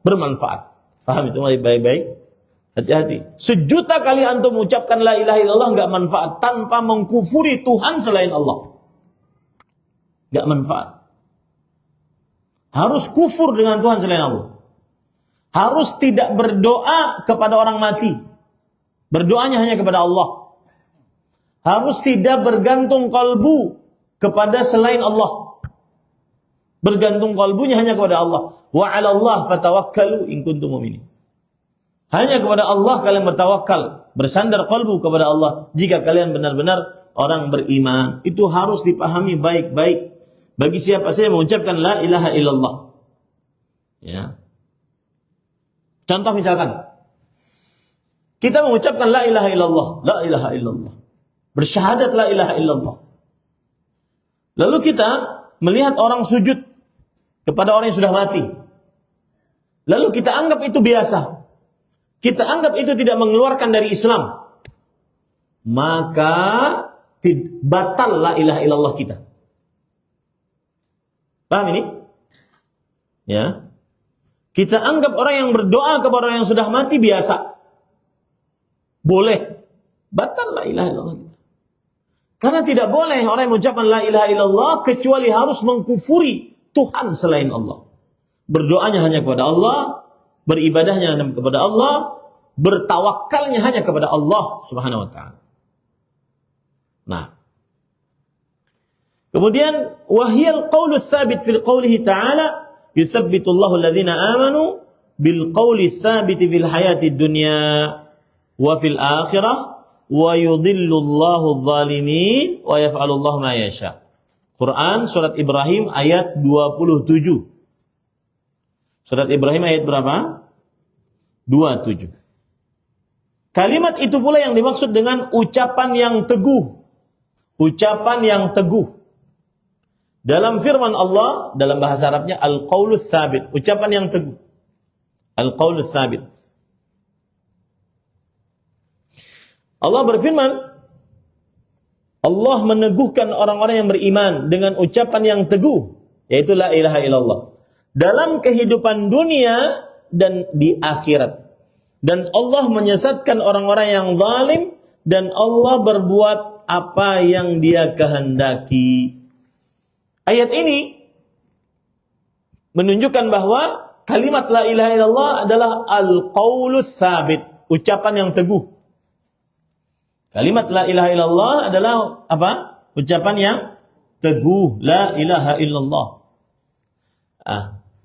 bermanfaat. Paham itu baik-baik? Hati-hati. Sejuta kali antum mengucapkan la ilaha illallah enggak manfaat tanpa mengkufuri Tuhan selain Allah. Enggak manfaat. Harus kufur dengan Tuhan selain Allah. Harus tidak berdoa kepada orang mati. Berdoanya hanya kepada Allah. Harus tidak bergantung kalbu kepada selain Allah. Bergantung kalbunya hanya kepada Allah. Wa 'ala Allah fatawakkalu in kuntum mu'minin. Hanya kepada Allah kalian bertawakal, bersandar kalbu kepada Allah jika kalian benar-benar orang beriman. Itu harus dipahami baik-baik bagi siapa saja mengucapkan la ilaha illallah. Ya. Contoh misalkan, kita mengucapkan la ilaha illallah, la ilaha illallah. Bersyahadat la ilaha illallah. Lalu kita melihat orang sujud kepada orang yang sudah mati. Lalu kita anggap itu biasa. Kita anggap itu tidak mengeluarkan dari Islam. Maka batal la ilaha illallah kita. Paham ini? Ya. Kita anggap orang yang berdoa kepada orang yang sudah mati biasa. Boleh. Batal la ilaha illallah kita. Karena tidak boleh orang yang mengucapkan la ilaha illallah kecuali harus mengkufuri Tuhan selain Allah. Berdoanya hanya kepada Allah, beribadahnya hanya kepada Allah, bertawakalnya hanya kepada Allah Subhanahu wa taala. Nah. Kemudian wahyal qaulu tsabit fil qoulihi ta'ala yutsabbitullahu alladhina amanu bil qauli tsabiti fil hayatid dunya wa fil akhirah wa yudhillullahu adh-dhalimin wa yaf'alullahu ma yasha. Quran surat Ibrahim ayat 27. Surat Ibrahim ayat berapa? 27. Kalimat itu pula yang dimaksud dengan ucapan yang teguh. Ucapan yang teguh. Dalam firman Allah, dalam bahasa Arabnya al-qaulus tsabit, ucapan yang teguh. Al-qaulus tsabit. Allah berfirman, Allah meneguhkan orang-orang yang beriman dengan ucapan yang teguh, yaitu la ilaha illallah, dalam kehidupan dunia dan di akhirat. Dan Allah menyesatkan orang-orang yang zalim, dan Allah berbuat apa yang Dia kehendaki. Ayat ini menunjukkan bahwa kalimat la ilaha illallah adalah al-qaulus tsabit, ucapan yang teguh. Kalimat la ilaha illallah adalah apa? Ucapan yang teguh, la ilaha illallah.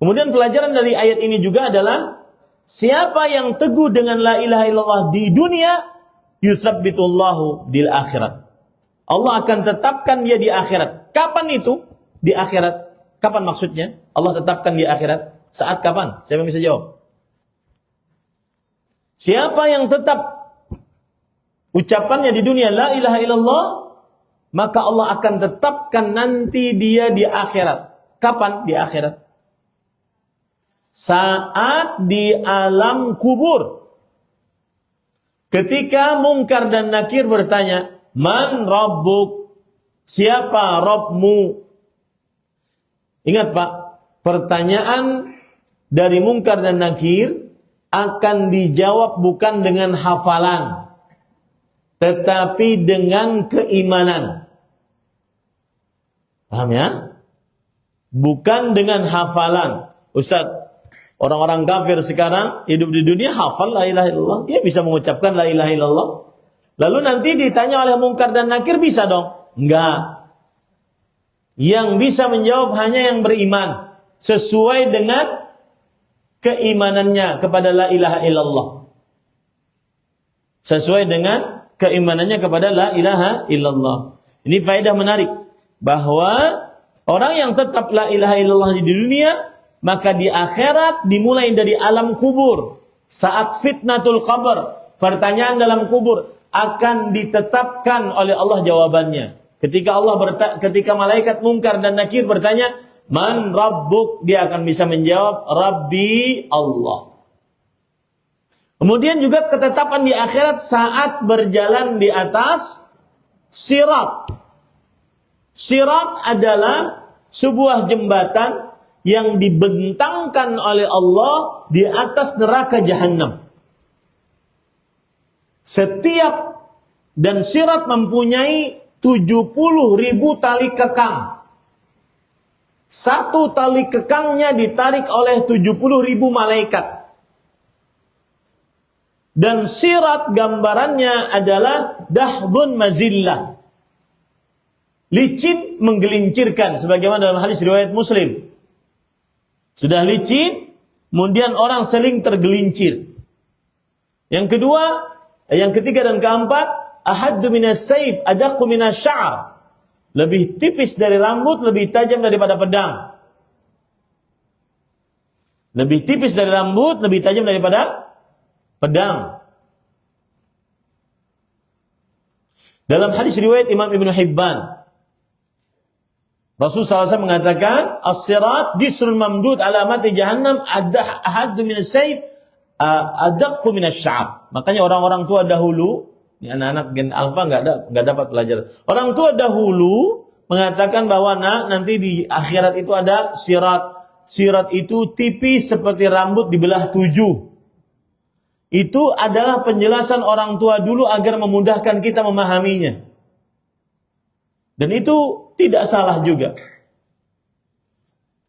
Kemudian pelajaran dari ayat ini juga adalah siapa yang teguh dengan la ilaha illallah di dunia, yutsabbitullahu bil akhirat. Allah akan tetapkan dia di akhirat. Kapan itu? Di akhirat. Kapan maksudnya? Allah tetapkan di akhirat. Saat kapan? Siapa yang bisa jawab? Siapa yang tetap ucapannya di dunia la ilaha illallah, maka Allah akan tetapkan nanti dia di akhirat. Kapan di akhirat? Saat di alam kubur. Ketika Munkar dan Nakir bertanya, Man Rabbuk? Siapa Rabbmu? Ingat Pak, pertanyaan dari Munkar dan Nakir akan dijawab bukan dengan hafalan, tetapi dengan keimanan. Paham ya? Bukan dengan hafalan. Ustaz, orang-orang kafir sekarang hidup di dunia hafal la ilaha illallah. Dia bisa mengucapkan la ilaha illallah. Lalu nanti ditanya oleh Munkar dan Nakir, bisa dong? Enggak. Yang bisa menjawab hanya yang beriman sesuai dengan keimanannya kepada la ilaha illallah. Sesuai dengan keimanannya kepada la ilaha illallah. Ini faedah menarik bahwa orang yang tetap la ilaha illallah di dunia, maka di akhirat dimulai dari alam kubur. Saat fitnatul qabr, pertanyaan dalam kubur, akan ditetapkan oleh Allah jawabannya. Ketika malaikat Munkar dan Nakir bertanya, Man Rabbuk? Dia akan bisa menjawab, Rabbi Allah. Kemudian juga ketetapan di akhirat saat berjalan di atas sirat. Sirat adalah sebuah jembatan yang dibentangkan oleh Allah di atas neraka Jahannam. Dan sirat mempunyai 70.000 tali kekang. Satu tali kekangnya ditarik oleh 70.000 malaikat. Dan sirat gambarannya adalah dahbun mazillah. Licin menggelincirkan, sebagaimana dalam hadis riwayat Muslim. Sudah licin, kemudian orang seling tergelincir. Yang ketiga dan keempat, ahaddu minas saif adaqqu minas sya'ar. Lebih tipis dari rambut, lebih tajam daripada pedang. Lebih tipis dari rambut, lebih tajam daripada pedang. Dalam hadis riwayat Imam Ibnu Hibban, Rasulullah SAW mengatakan, as-sirat jisrun mamdud alamati jahannam ahaddu minas saif adaqqu minas sya'ar. Makanya orang-orang tua dahulu, ini anak-anak gen alfa nggak dapat pelajaran. Orang tua dahulu mengatakan bahwa nanti di akhirat itu ada sirat. Sirat itu tipis seperti rambut dibelah 7. Itu adalah penjelasan orang tua dulu agar memudahkan kita memahaminya. Dan itu tidak salah juga.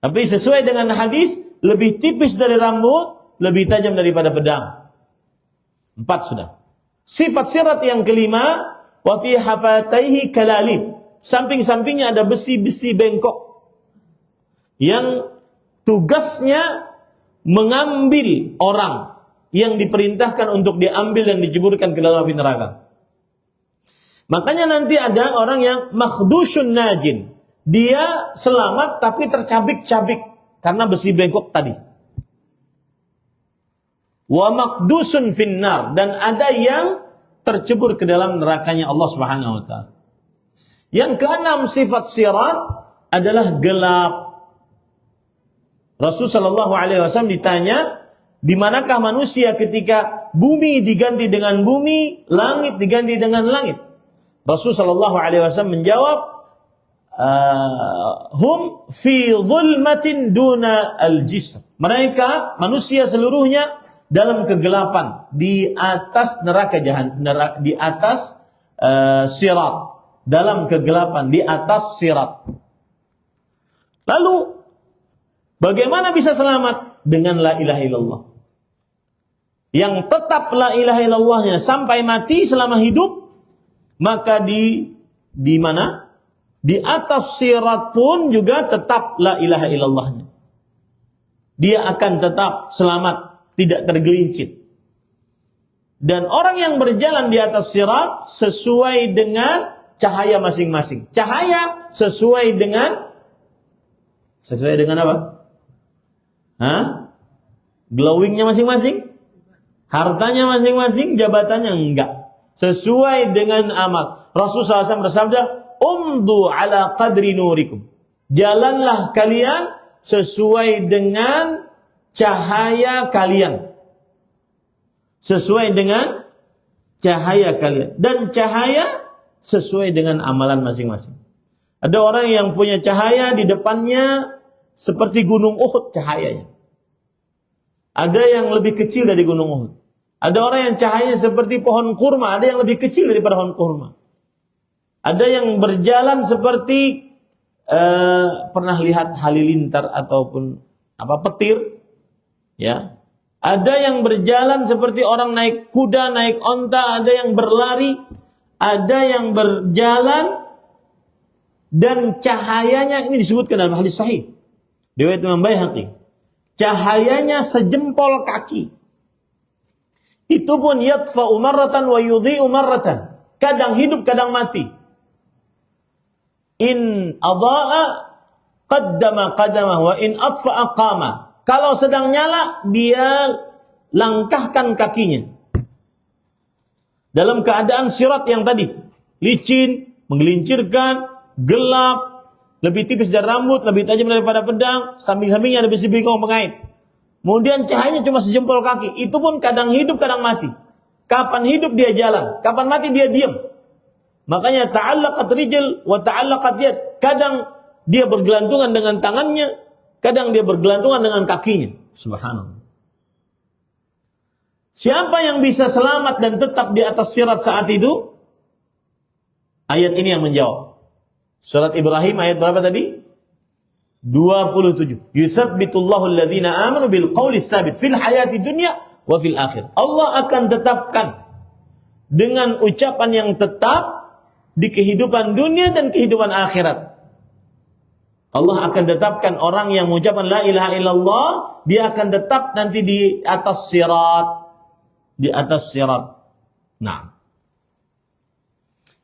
Tapi sesuai dengan hadis, lebih tipis dari rambut, lebih tajam daripada pedang. 4 sudah. Sifat sirat yang kelima, wa fi hafataihi kalalib. Samping-sampingnya ada besi-besi bengkok yang tugasnya mengambil orang yang diperintahkan untuk diambil dan dijeburkan ke dalam api neraka. Makanya nanti ada orang yang makhdushun najin. Dia selamat tapi tercabik-cabik karena besi bengkok tadi. wa maqdusun finnar, dan ada yang tercebur ke dalam nerakanya Allah Subhanahu wa taala. Yang keenam, sifat sirat adalah gelap. Rasul sallallahu alaihi wasallam ditanya, di manakah manusia ketika bumi diganti dengan bumi, langit diganti dengan langit? Rasul sallallahu alaihi wasallam menjawab, hum fi dhulmatin duna al-jisr. Mereka manusia seluruhnya dalam kegelapan di atas neraka jahanam, di atas sirat, dalam kegelapan di atas sirat. Lalu bagaimana bisa selamat? Dengan la ilaha illallah. Yang tetap la ilaha illallahnya sampai mati selama hidup, maka di mana? Di atas sirat pun juga tetap la ilaha illallahnya. Dia akan tetap selamat, tidak tergelincir. Dan orang yang berjalan di atas sirat sesuai dengan cahaya masing-masing. Cahaya sesuai dengan apa? Glowingnya masing-masing? Hartanya masing-masing? Jabatannya? Enggak. Sesuai dengan amal. Rasulullah SAW bersabda, umdu ala qadri nurikum. Jalanlah kalian sesuai dengan cahaya kalian. Sesuai dengan cahaya kalian. Dan cahaya sesuai dengan amalan masing-masing. Ada orang yang punya cahaya di depannya seperti gunung Uhud cahayanya. Ada yang lebih kecil dari gunung Uhud. Ada orang yang cahayanya seperti pohon kurma. Ada yang lebih kecil daripada pohon kurma. Ada yang berjalan seperti pernah lihat halilintar ataupun petir. Ya, ada yang berjalan seperti orang naik kuda, naik onta, ada yang berlari, ada yang berjalan dan cahayanya ini disebutkan dalam hadis sahih riwayat Imam Baihaqi. Cahayanya sejempol kaki. Itu pun yatfa'u marratan wa yudhi'u marratan. Kadang hidup, kadang mati. In adha'a qaddama qadamah wa in atfa'a qama. Kalau sedang nyala, dia langkahkan kakinya. Dalam keadaan sirat yang tadi. Licin, menggelincirkan, gelap, lebih tipis dari rambut, lebih tajam daripada pedang, samping-sampingnya ada besi bingkong pengait. Kemudian cahayanya cuma sejempol kaki. Itu pun kadang hidup, kadang mati. Kapan hidup dia jalan, kapan mati dia diam. Makanya ta'allaqat rijl wa ta'allaqat yad. Kadang dia bergelantungan dengan tangannya, kadang dia bergelantungan dengan kakinya. Subhanallah. Siapa yang bisa selamat dan tetap di atas sirat saat itu? Ayat ini yang menjawab. Surat Ibrahim ayat berapa tadi? 27. Yutsabbitullahu alladhina amanu bil qawli tsabit fil hayati dunya wa fil akhir. Allah akan tetapkan dengan ucapan yang tetap di kehidupan dunia dan kehidupan akhirat. Allah akan tetapkan orang yang mengucapkan la ilaha illallah, dia akan tetap nanti di atas sirat. Di atas sirat. Nah.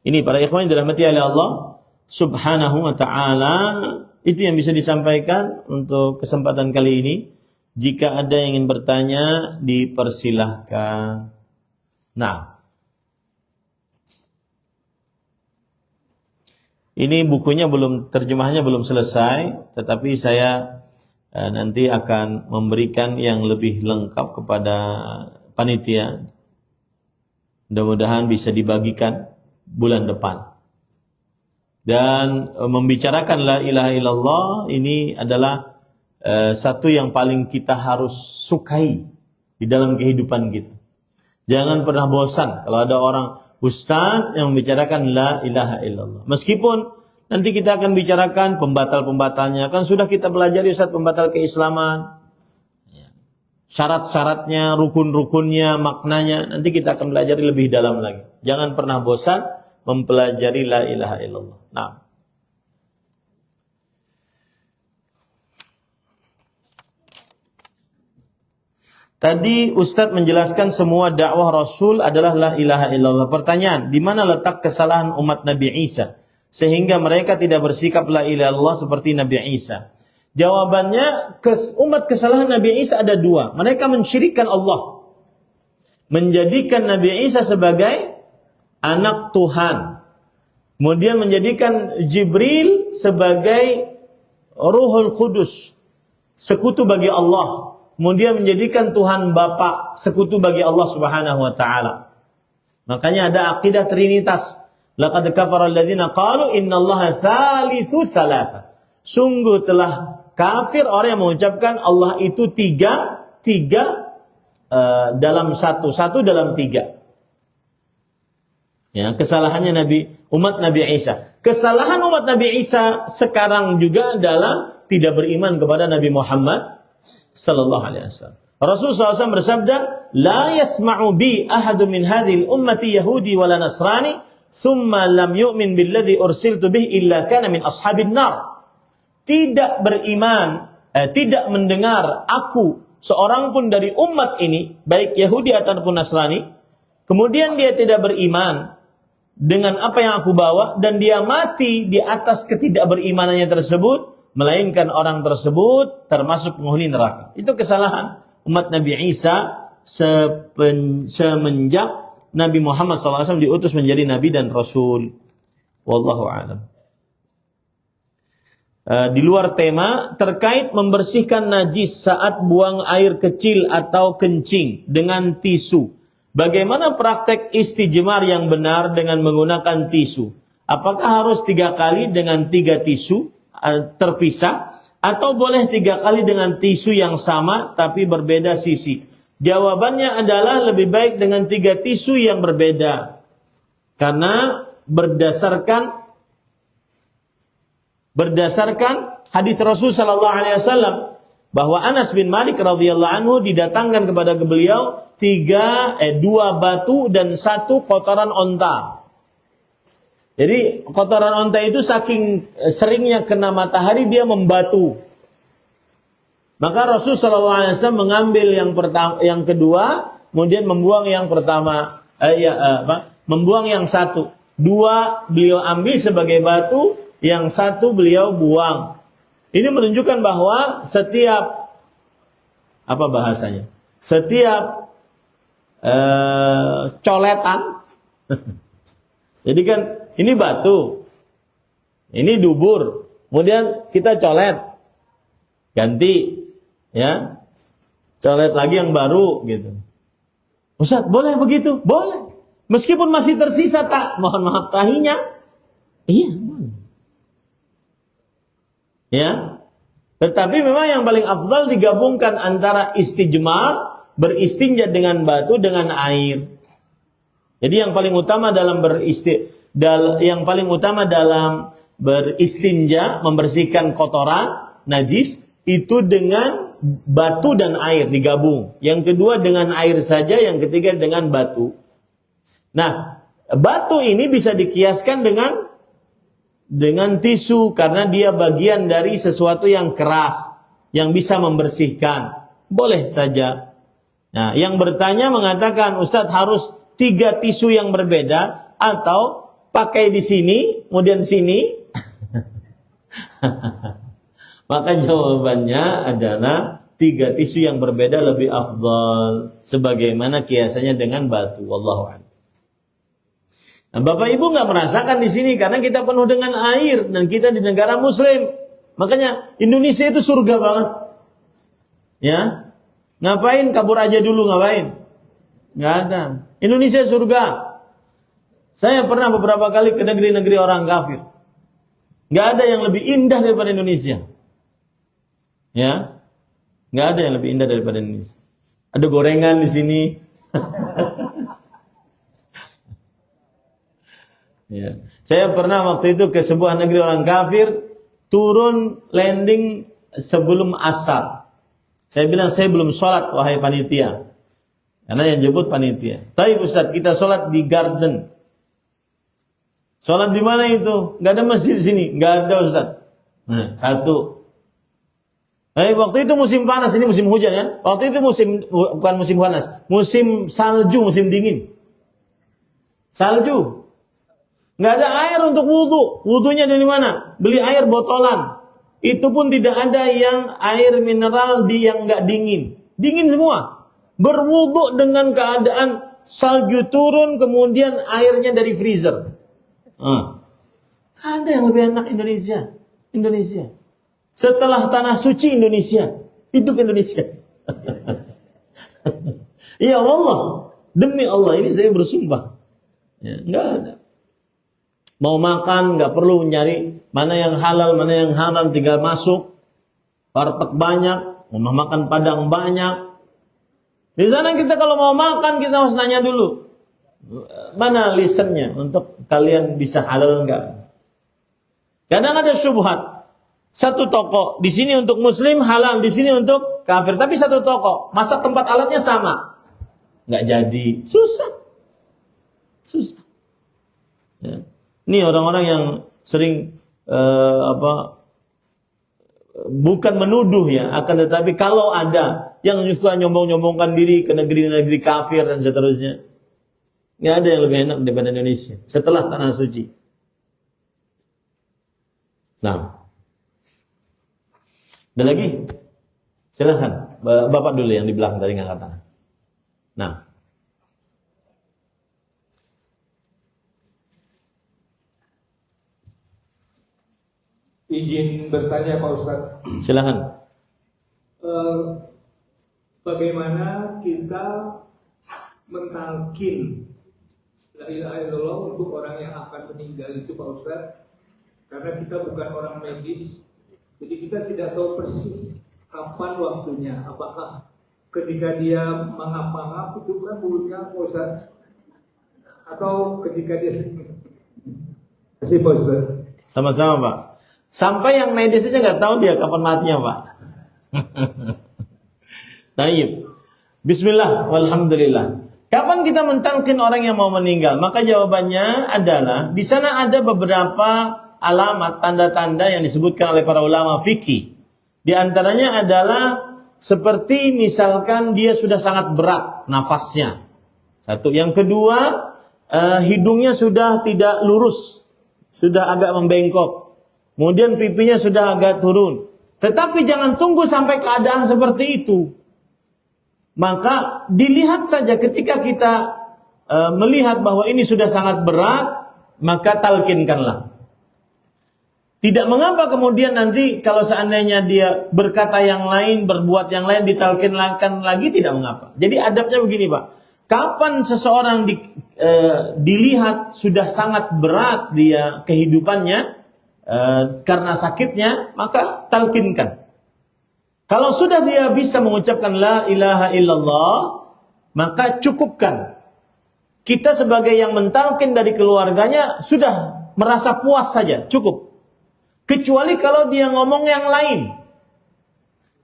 Ini para ikhwan yang dirahmati oleh Allah Subhanahu wa ta'ala. Itu yang bisa disampaikan untuk kesempatan kali ini. Jika ada yang ingin bertanya, dipersilahkan. Nah. Ini bukunya terjemahnya belum selesai, tetapi saya nanti akan memberikan yang lebih lengkap kepada panitia. Mudah-mudahan bisa dibagikan bulan depan. Dan membicarakan la ilaha illallah ini adalah satu yang paling kita harus sukai di dalam kehidupan kita. Jangan pernah bosan kalau ada orang ustaz yang membicarakan la ilaha illallah. Meskipun nanti kita akan bicarakan pembatal-pembatalnya. Kan sudah kita pelajari ustaz pembatal keislaman. Syarat-syaratnya, rukun-rukunnya, maknanya. Nanti kita akan pelajari lebih dalam lagi. Jangan pernah bosan mempelajari la ilaha illallah. Nah. Tadi Ustadz menjelaskan semua dakwah Rasul adalah la ilaha illallah. Pertanyaan, di mana letak kesalahan umat Nabi Isa sehingga mereka tidak bersikap la ilaha illallah seperti Nabi Isa? Jawabannya, umat kesalahan Nabi Isa ada dua. Mereka mensyirikkan Allah. menjadikan Nabi Isa sebagai anak Tuhan. Kemudian menjadikan Jibril sebagai Ruhul Kudus, sekutu bagi Allah. Kemudian menjadikan Tuhan Bapa sekutu bagi Allah Subhanahu wa taala. Makanya ada akidah Trinitas. Laqad kafara alladziina qalu innallaha tsalitsu tsalatsa. Sungguh telah kafir orang yang mengucapkan Allah itu tiga dalam satu dalam tiga. Ya, kesalahannya umat Nabi Isa. Kesalahan umat Nabi Isa sekarang juga adalah tidak beriman kepada Nabi Muhammad sallallahu alaihi wasallam. Rasulullah SAW bersabda, "La yasma'u bi ahadun min hadhil ummati yahudi wala nasrani, thumma lam yu'min billadzi ursiltu bih illa kana min ashabin nar." Tidak beriman, tidak mendengar aku seorang pun dari umat ini, baik Yahudi ataupun Nasrani, kemudian dia tidak beriman dengan apa yang aku bawa, dan dia mati di atas ketidakberimanannya tersebut, melainkan orang tersebut termasuk penghuni neraka. Itu kesalahan umat Nabi Isa semenjak Nabi Muhammad SAW diutus menjadi Nabi dan Rasul. Wallahu a'lam. Di luar tema, terkait membersihkan najis saat buang air kecil atau kencing dengan tisu. Bagaimana praktek istijmar yang benar dengan menggunakan tisu? Apakah harus 3 kali dengan 3 tisu terpisah? Atau boleh 3 kali dengan tisu yang sama tapi berbeda sisi? Jawabannya adalah lebih baik dengan 3 tisu yang berbeda. Karena berdasarkan hadis Rasul sallallahu alaihi wasallam bahwa Anas bin Malik radhiyallahu anhu didatangkan kepada beliau 2 batu dan 1 kotoran onta. Jadi kotoran onta itu saking seringnya kena matahari dia membatu. Maka Rasul sallallahu alaihi wasallam mengambil yang kedua, kemudian membuang yang pertama, membuang yang 1. 2 beliau ambil sebagai batu, yang 1 beliau buang. Ini menunjukkan bahwa setiap setiap coletan jadi kan ini batu, ini dubur, kemudian kita colet, ganti, ya, colet lagi yang baru gitu. Ustaz, boleh begitu? Boleh. Meskipun masih tersisa mohon maaf tahinya, iya boleh. Ya, tetapi memang yang paling afdal digabungkan antara istijmar, beristinja dengan batu dengan air. Jadi yang paling utama dalam beristinja, membersihkan kotoran, najis, itu dengan batu dan air digabung. Yang kedua dengan air saja, yang ketiga dengan batu. Nah, batu ini bisa dikiaskan dengan tisu karena dia bagian dari sesuatu yang keras yang bisa membersihkan. Boleh saja. Nah, yang bertanya mengatakan, Ustadz harus 3 tisu yang berbeda atau pakai di sini, kemudian sini. Maka jawabannya adalah 3 tisu yang berbeda lebih afdal, sebagaimana kiasannya dengan batu. Wallahu a'lam. Nah, Bapak Ibu nggak merasakan di sini karena kita penuh dengan air dan kita di negara Muslim. Makanya Indonesia itu surga banget. Ya, ngapain kabur aja dulu, ngapain? Nggak ada. Indonesia surga. Saya pernah beberapa kali ke negeri-negeri orang kafir. Nggak ada yang lebih indah daripada Indonesia. Ya, nggak ada yang lebih indah daripada Indonesia. Ada gorengan di sini. Ya. Saya pernah waktu itu ke sebuah negeri orang kafir, turun landing sebelum asar. Saya bilang, saya belum sholat wahai panitia. Karena yang jemput panitia. Tapi Ustaz, kita sholat di garden. Sholat di mana itu? Gak ada masjid di sini. Gak ada Ustaz. Nah, 1. Waktu itu musim panas, ini musim hujan ya. Waktu itu bukan musim panas, musim salju, musim dingin. Salju. Nggak ada air untuk wudhu. Wudhunya dari mana? Beli air botolan. Itu pun tidak ada yang air mineral yang nggak dingin. Dingin semua. berwudu dengan keadaan salju turun kemudian airnya dari freezer. Ada yang lebih enak Indonesia. Setelah tanah suci Indonesia, hidup Indonesia. Ya Allah, demi Allah ini saya bersumpah. Ya, enggak ada. Mau makan enggak perlu nyari mana yang halal, mana yang haram, tinggal masuk. Warteg banyak, mau makan Padang banyak. Di sana kita kalau mau makan kita harus nanya dulu. Mana lisennya untuk kalian bisa halal enggak? Kadang ada syubhat. Satu toko di sini untuk muslim halal, di sini untuk kafir. Tapi satu toko, masa tempat alatnya sama. Enggak jadi, susah. Ya. Ini orang-orang yang sering bukan menuduh ya, akan tetapi kalau ada yang suka nyombong-nyombongkan diri ke negeri-negeri kafir dan seterusnya, nggak ada yang lebih enak daripada Indonesia setelah tanah suci. Nah, ada lagi? Silahkan, Bapak dulu yang di belakang tadi nggak katakan. Nah, izin bertanya Pak Ustadz. Silahkan. Bagaimana kita mentalkin la ilaha illallah untuk orang yang akan meninggal itu Pak Ustadz? Karena kita bukan orang medis, jadi kita tidak tahu persis kapan waktunya. Apakah ketika dia mangap-mangap itu kan mulutnya Pak Ustadz? Atau ketika dia... Terima kasih Pak Ustadz. Sama-sama Pak. Sampai yang medis aja nggak tahu dia kapan matinya Pak. Taib. Bismillah, walhamdulillah. Kapan kita mentalkin orang yang mau meninggal? Maka jawabannya adalah di sana ada beberapa alamat, tanda-tanda yang disebutkan oleh para ulama fikih. Di antaranya adalah seperti misalkan dia sudah sangat berat nafasnya. Satu. Yang kedua, hidungnya sudah tidak lurus, sudah agak membengkok. Kemudian pipinya sudah agak turun. Tetapi jangan tunggu sampai keadaan seperti itu. Maka dilihat saja ketika kita melihat bahwa ini sudah sangat berat, maka talkinkanlah. Tidak mengapa kemudian nanti kalau seandainya dia berkata yang lain, berbuat yang lain, ditalkinkan lagi, tidak mengapa. Jadi adabnya begini Pak. Kapan seseorang dilihat sudah sangat berat dia kehidupannya, karena sakitnya, maka talkinkan. Kalau sudah dia bisa mengucapkan la ilaha illallah, maka cukupkan. Kita sebagai yang mentalkin dari keluarganya sudah merasa puas saja, cukup. Kecuali kalau dia ngomong yang lain.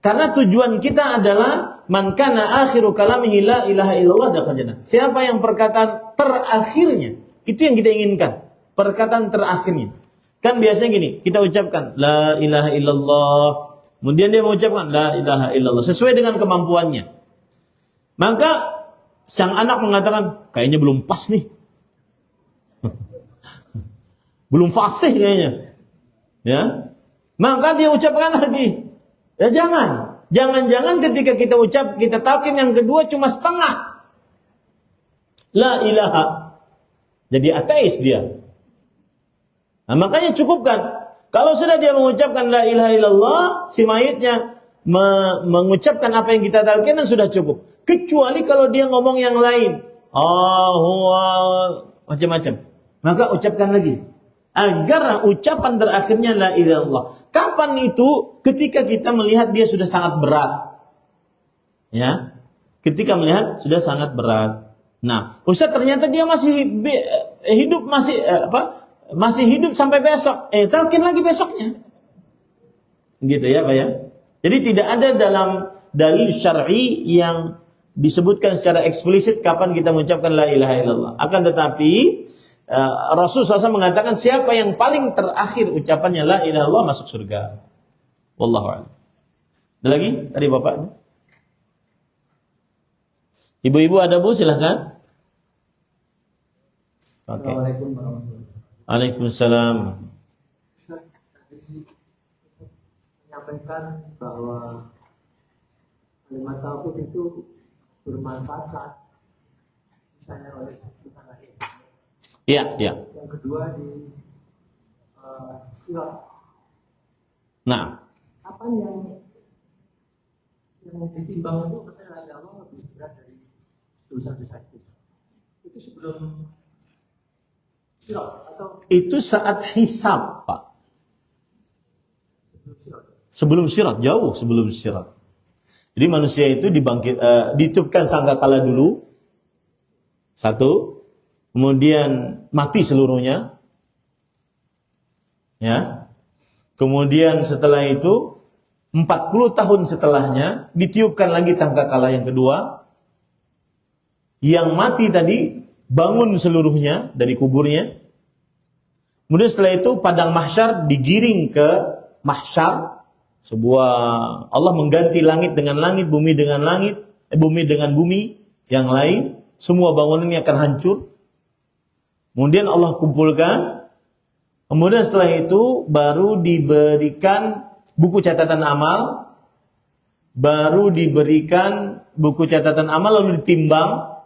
Karena tujuan kita adalah man kana akhiru kalamihi la ilaha illallah dakhala jannah. Siapa yang perkataan terakhirnya, itu yang kita inginkan. Perkataan terakhirnya. Kan biasanya gini, kita ucapkan la ilaha illallah, kemudian dia mengucapkan la ilaha illallah sesuai dengan kemampuannya. Maka sang anak mengatakan, kayaknya belum pas nih. Belum fasih kayaknya. Ya. Maka dia ucapkan lagi. Ya jangan ketika kita ucap, kita talqin yang kedua cuma setengah. La ilaha. Jadi ateis dia. Nah, makanya cukupkan. Kalau sudah dia mengucapkan la ilaha illallah, si mayitnya mengucapkan apa yang kita talqinkan sudah cukup. Kecuali kalau dia ngomong yang lain. Macam-macam. Maka ucapkan lagi. Agar ucapan terakhirnya la ilaha illallah. Kapan itu? Ketika kita melihat dia sudah sangat berat. Ya. Ketika melihat sudah sangat berat. Nah, Ustaz ternyata dia masih hidup masih hidup sampai besok. Talqin lagi besoknya. Gitu ya, Pak ya. Jadi tidak ada dalam dalil syar'i yang disebutkan secara eksplisit kapan kita mengucapkan la ilaha illallah. Akan tetapi Rasul SAW mengatakan siapa yang paling terakhir ucapannya la ilaha illallah masuk surga. Wallahu a'lam. Ada lagi? Tadi Bapak. Ibu-ibu ada Bu, silahkan. Okay. Assalamualaikum warahmatullahi wabarakatuh. Waalaikumsalam. Menyampaikan bahwa kalimat tauhid itu bermanfaat saat misalnya oleh kita lahir. Iya, iya. Yang kedua di sirat. Nah, Apa yang ditimbang itu katanya agama lebih berat dari dosa-dosa itu. Itu sebelum sirat atau itu saat hisab, Pak. sebelum sirat? Sebelum sirat, jauh sebelum sirat. Jadi manusia itu ditiupkan sangkakala dulu. Satu. Kemudian mati seluruhnya. Ya. Kemudian setelah itu 40 tahun setelahnya ditiupkan lagi sangkakala yang kedua. Yang mati tadi bangun seluruhnya dari kuburnya. Kemudian setelah itu padang mahsyar digiring ke mahsyar, sebuah Allah mengganti langit dengan langit, bumi dengan langit, bumi dengan bumi yang lain, semua bangunannya akan hancur. Kemudian Allah kumpulkan. Kemudian setelah itu baru diberikan buku catatan amal, baru diberikan buku catatan amal lalu ditimbang.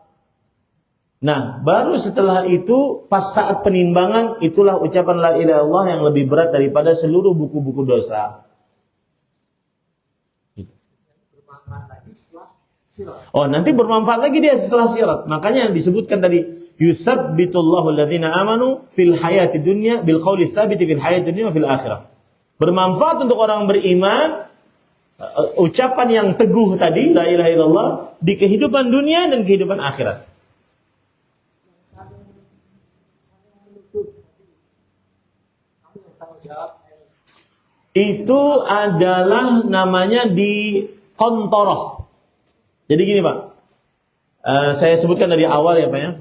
Nah, baru setelah itu pas saat penimbangan itulah ucapan la ilaha illallah yang lebih berat daripada seluruh buku-buku dosa. Bermanfaat lagi setelah sirat. Oh, nanti bermanfaat lagi dia setelah sirat. Makanya disebutkan tadi yusabbitullahu alladhina amanu fil hayati dunya bil qawli tsabiti fil hayati dunya wa fil akhirah. Bermanfaat untuk orang beriman ucapan yang teguh tadi la ilaha illallah di kehidupan dunia dan kehidupan akhirat. Itu adalah namanya di kontoroh. Jadi gini Pak, saya sebutkan dari awal ya Pak ya.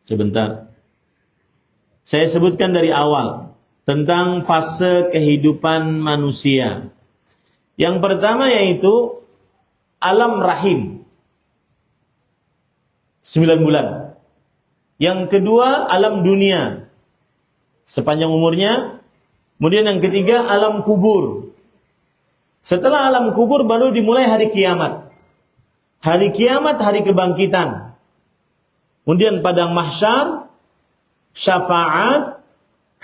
Sebentar. Saya sebutkan dari awal tentang fase kehidupan manusia. Yang pertama yaitu alam rahim. 9 bulan. Yang kedua alam dunia. Sepanjang umurnya. Kemudian yang ketiga alam kubur. Setelah alam kubur baru dimulai hari kiamat. Hari kiamat, hari kebangkitan. Kemudian padang mahsyar, syafaat,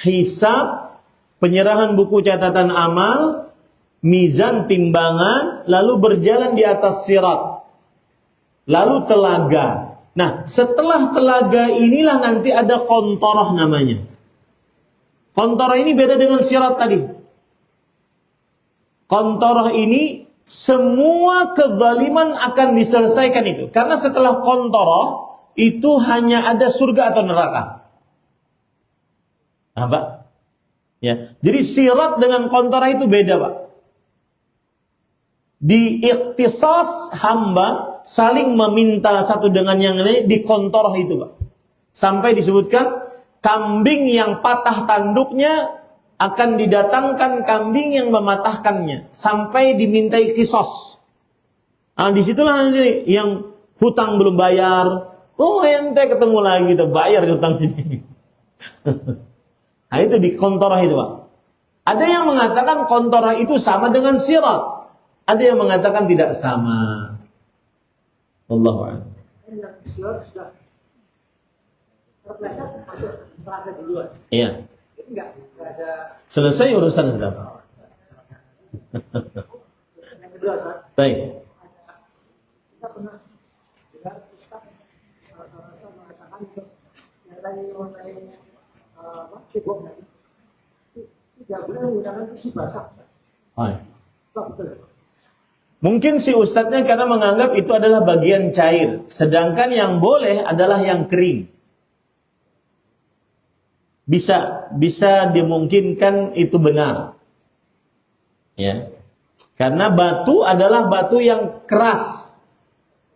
hisab, penyerahan buku catatan amal, mizan timbangan, lalu berjalan di atas sirat. Lalu telaga. Nah, setelah telaga inilah nanti ada kontoroh namanya. Kontoroh ini beda dengan sirat tadi. Kontoroh ini semua kezaliman akan diselesaikan itu. Karena setelah kontoroh itu hanya ada surga atau neraka. Nah, Pak. Ya. Jadi sirat dengan kontoroh itu beda, Pak. Di ikhtisas hamba saling meminta satu dengan yang lain di kontoroh itu, Pak. Sampai disebutkan kambing yang patah tanduknya akan didatangkan kambing yang mematahkannya sampai dimintai kisos. Nah, disitulah nanti yang hutang belum bayar, oh ente ketemu lagi, kita bayar hutang sini. Nah itu di kontoroh itu Pak. Ada yang mengatakan kontoroh itu sama dengan sirat, ada yang mengatakan tidak sama. Wallahu a'lam. Yang sirat sudah terpleset masuk neraka duluan. Iya. Jadi enggak ada. Selesai urusan sudah. Yang kedua, Ustaz. Baik. Kita pernah dengar Ustaz mengatakan yang tadi mengenai cebok tadi. Tidak boleh menggunakan tisu basah. Hai. Betul. Mungkin si ustadznya karena menganggap itu adalah bagian cair, sedangkan yang boleh adalah yang kering. Bisa dimungkinkan itu benar. Ya. Karena batu adalah batu yang keras.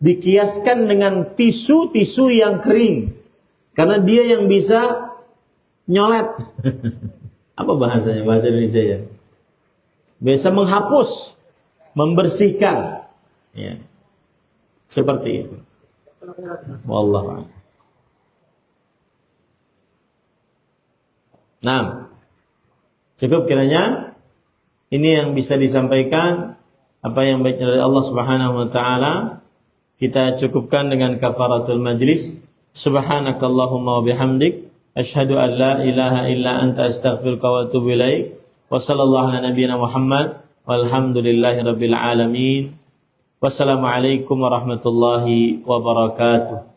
Dikiaskan dengan tisu yang kering. Karena dia yang bisa nyolet. Apa bahasanya? Bahasa Indonesia ya. Bisa menghapus, membersihkan. Ya. Seperti itu. Wallahu a'lam. Nah, cukup kiranya ini yang bisa disampaikan. Apa yang baik dari Allah Subhanahu wa taala kita cukupkan dengan kafaratul majlis. Subhanakallahumma wa bihamdik asyhadu an la ilaha illa anta astaghfiruka wa atubu ilaik. Wa sallallahu ala nabiyyina Muhammad walhamdulillahi rabbil alamin. Wassalamualaikum warahmatullahi wabarakatuh.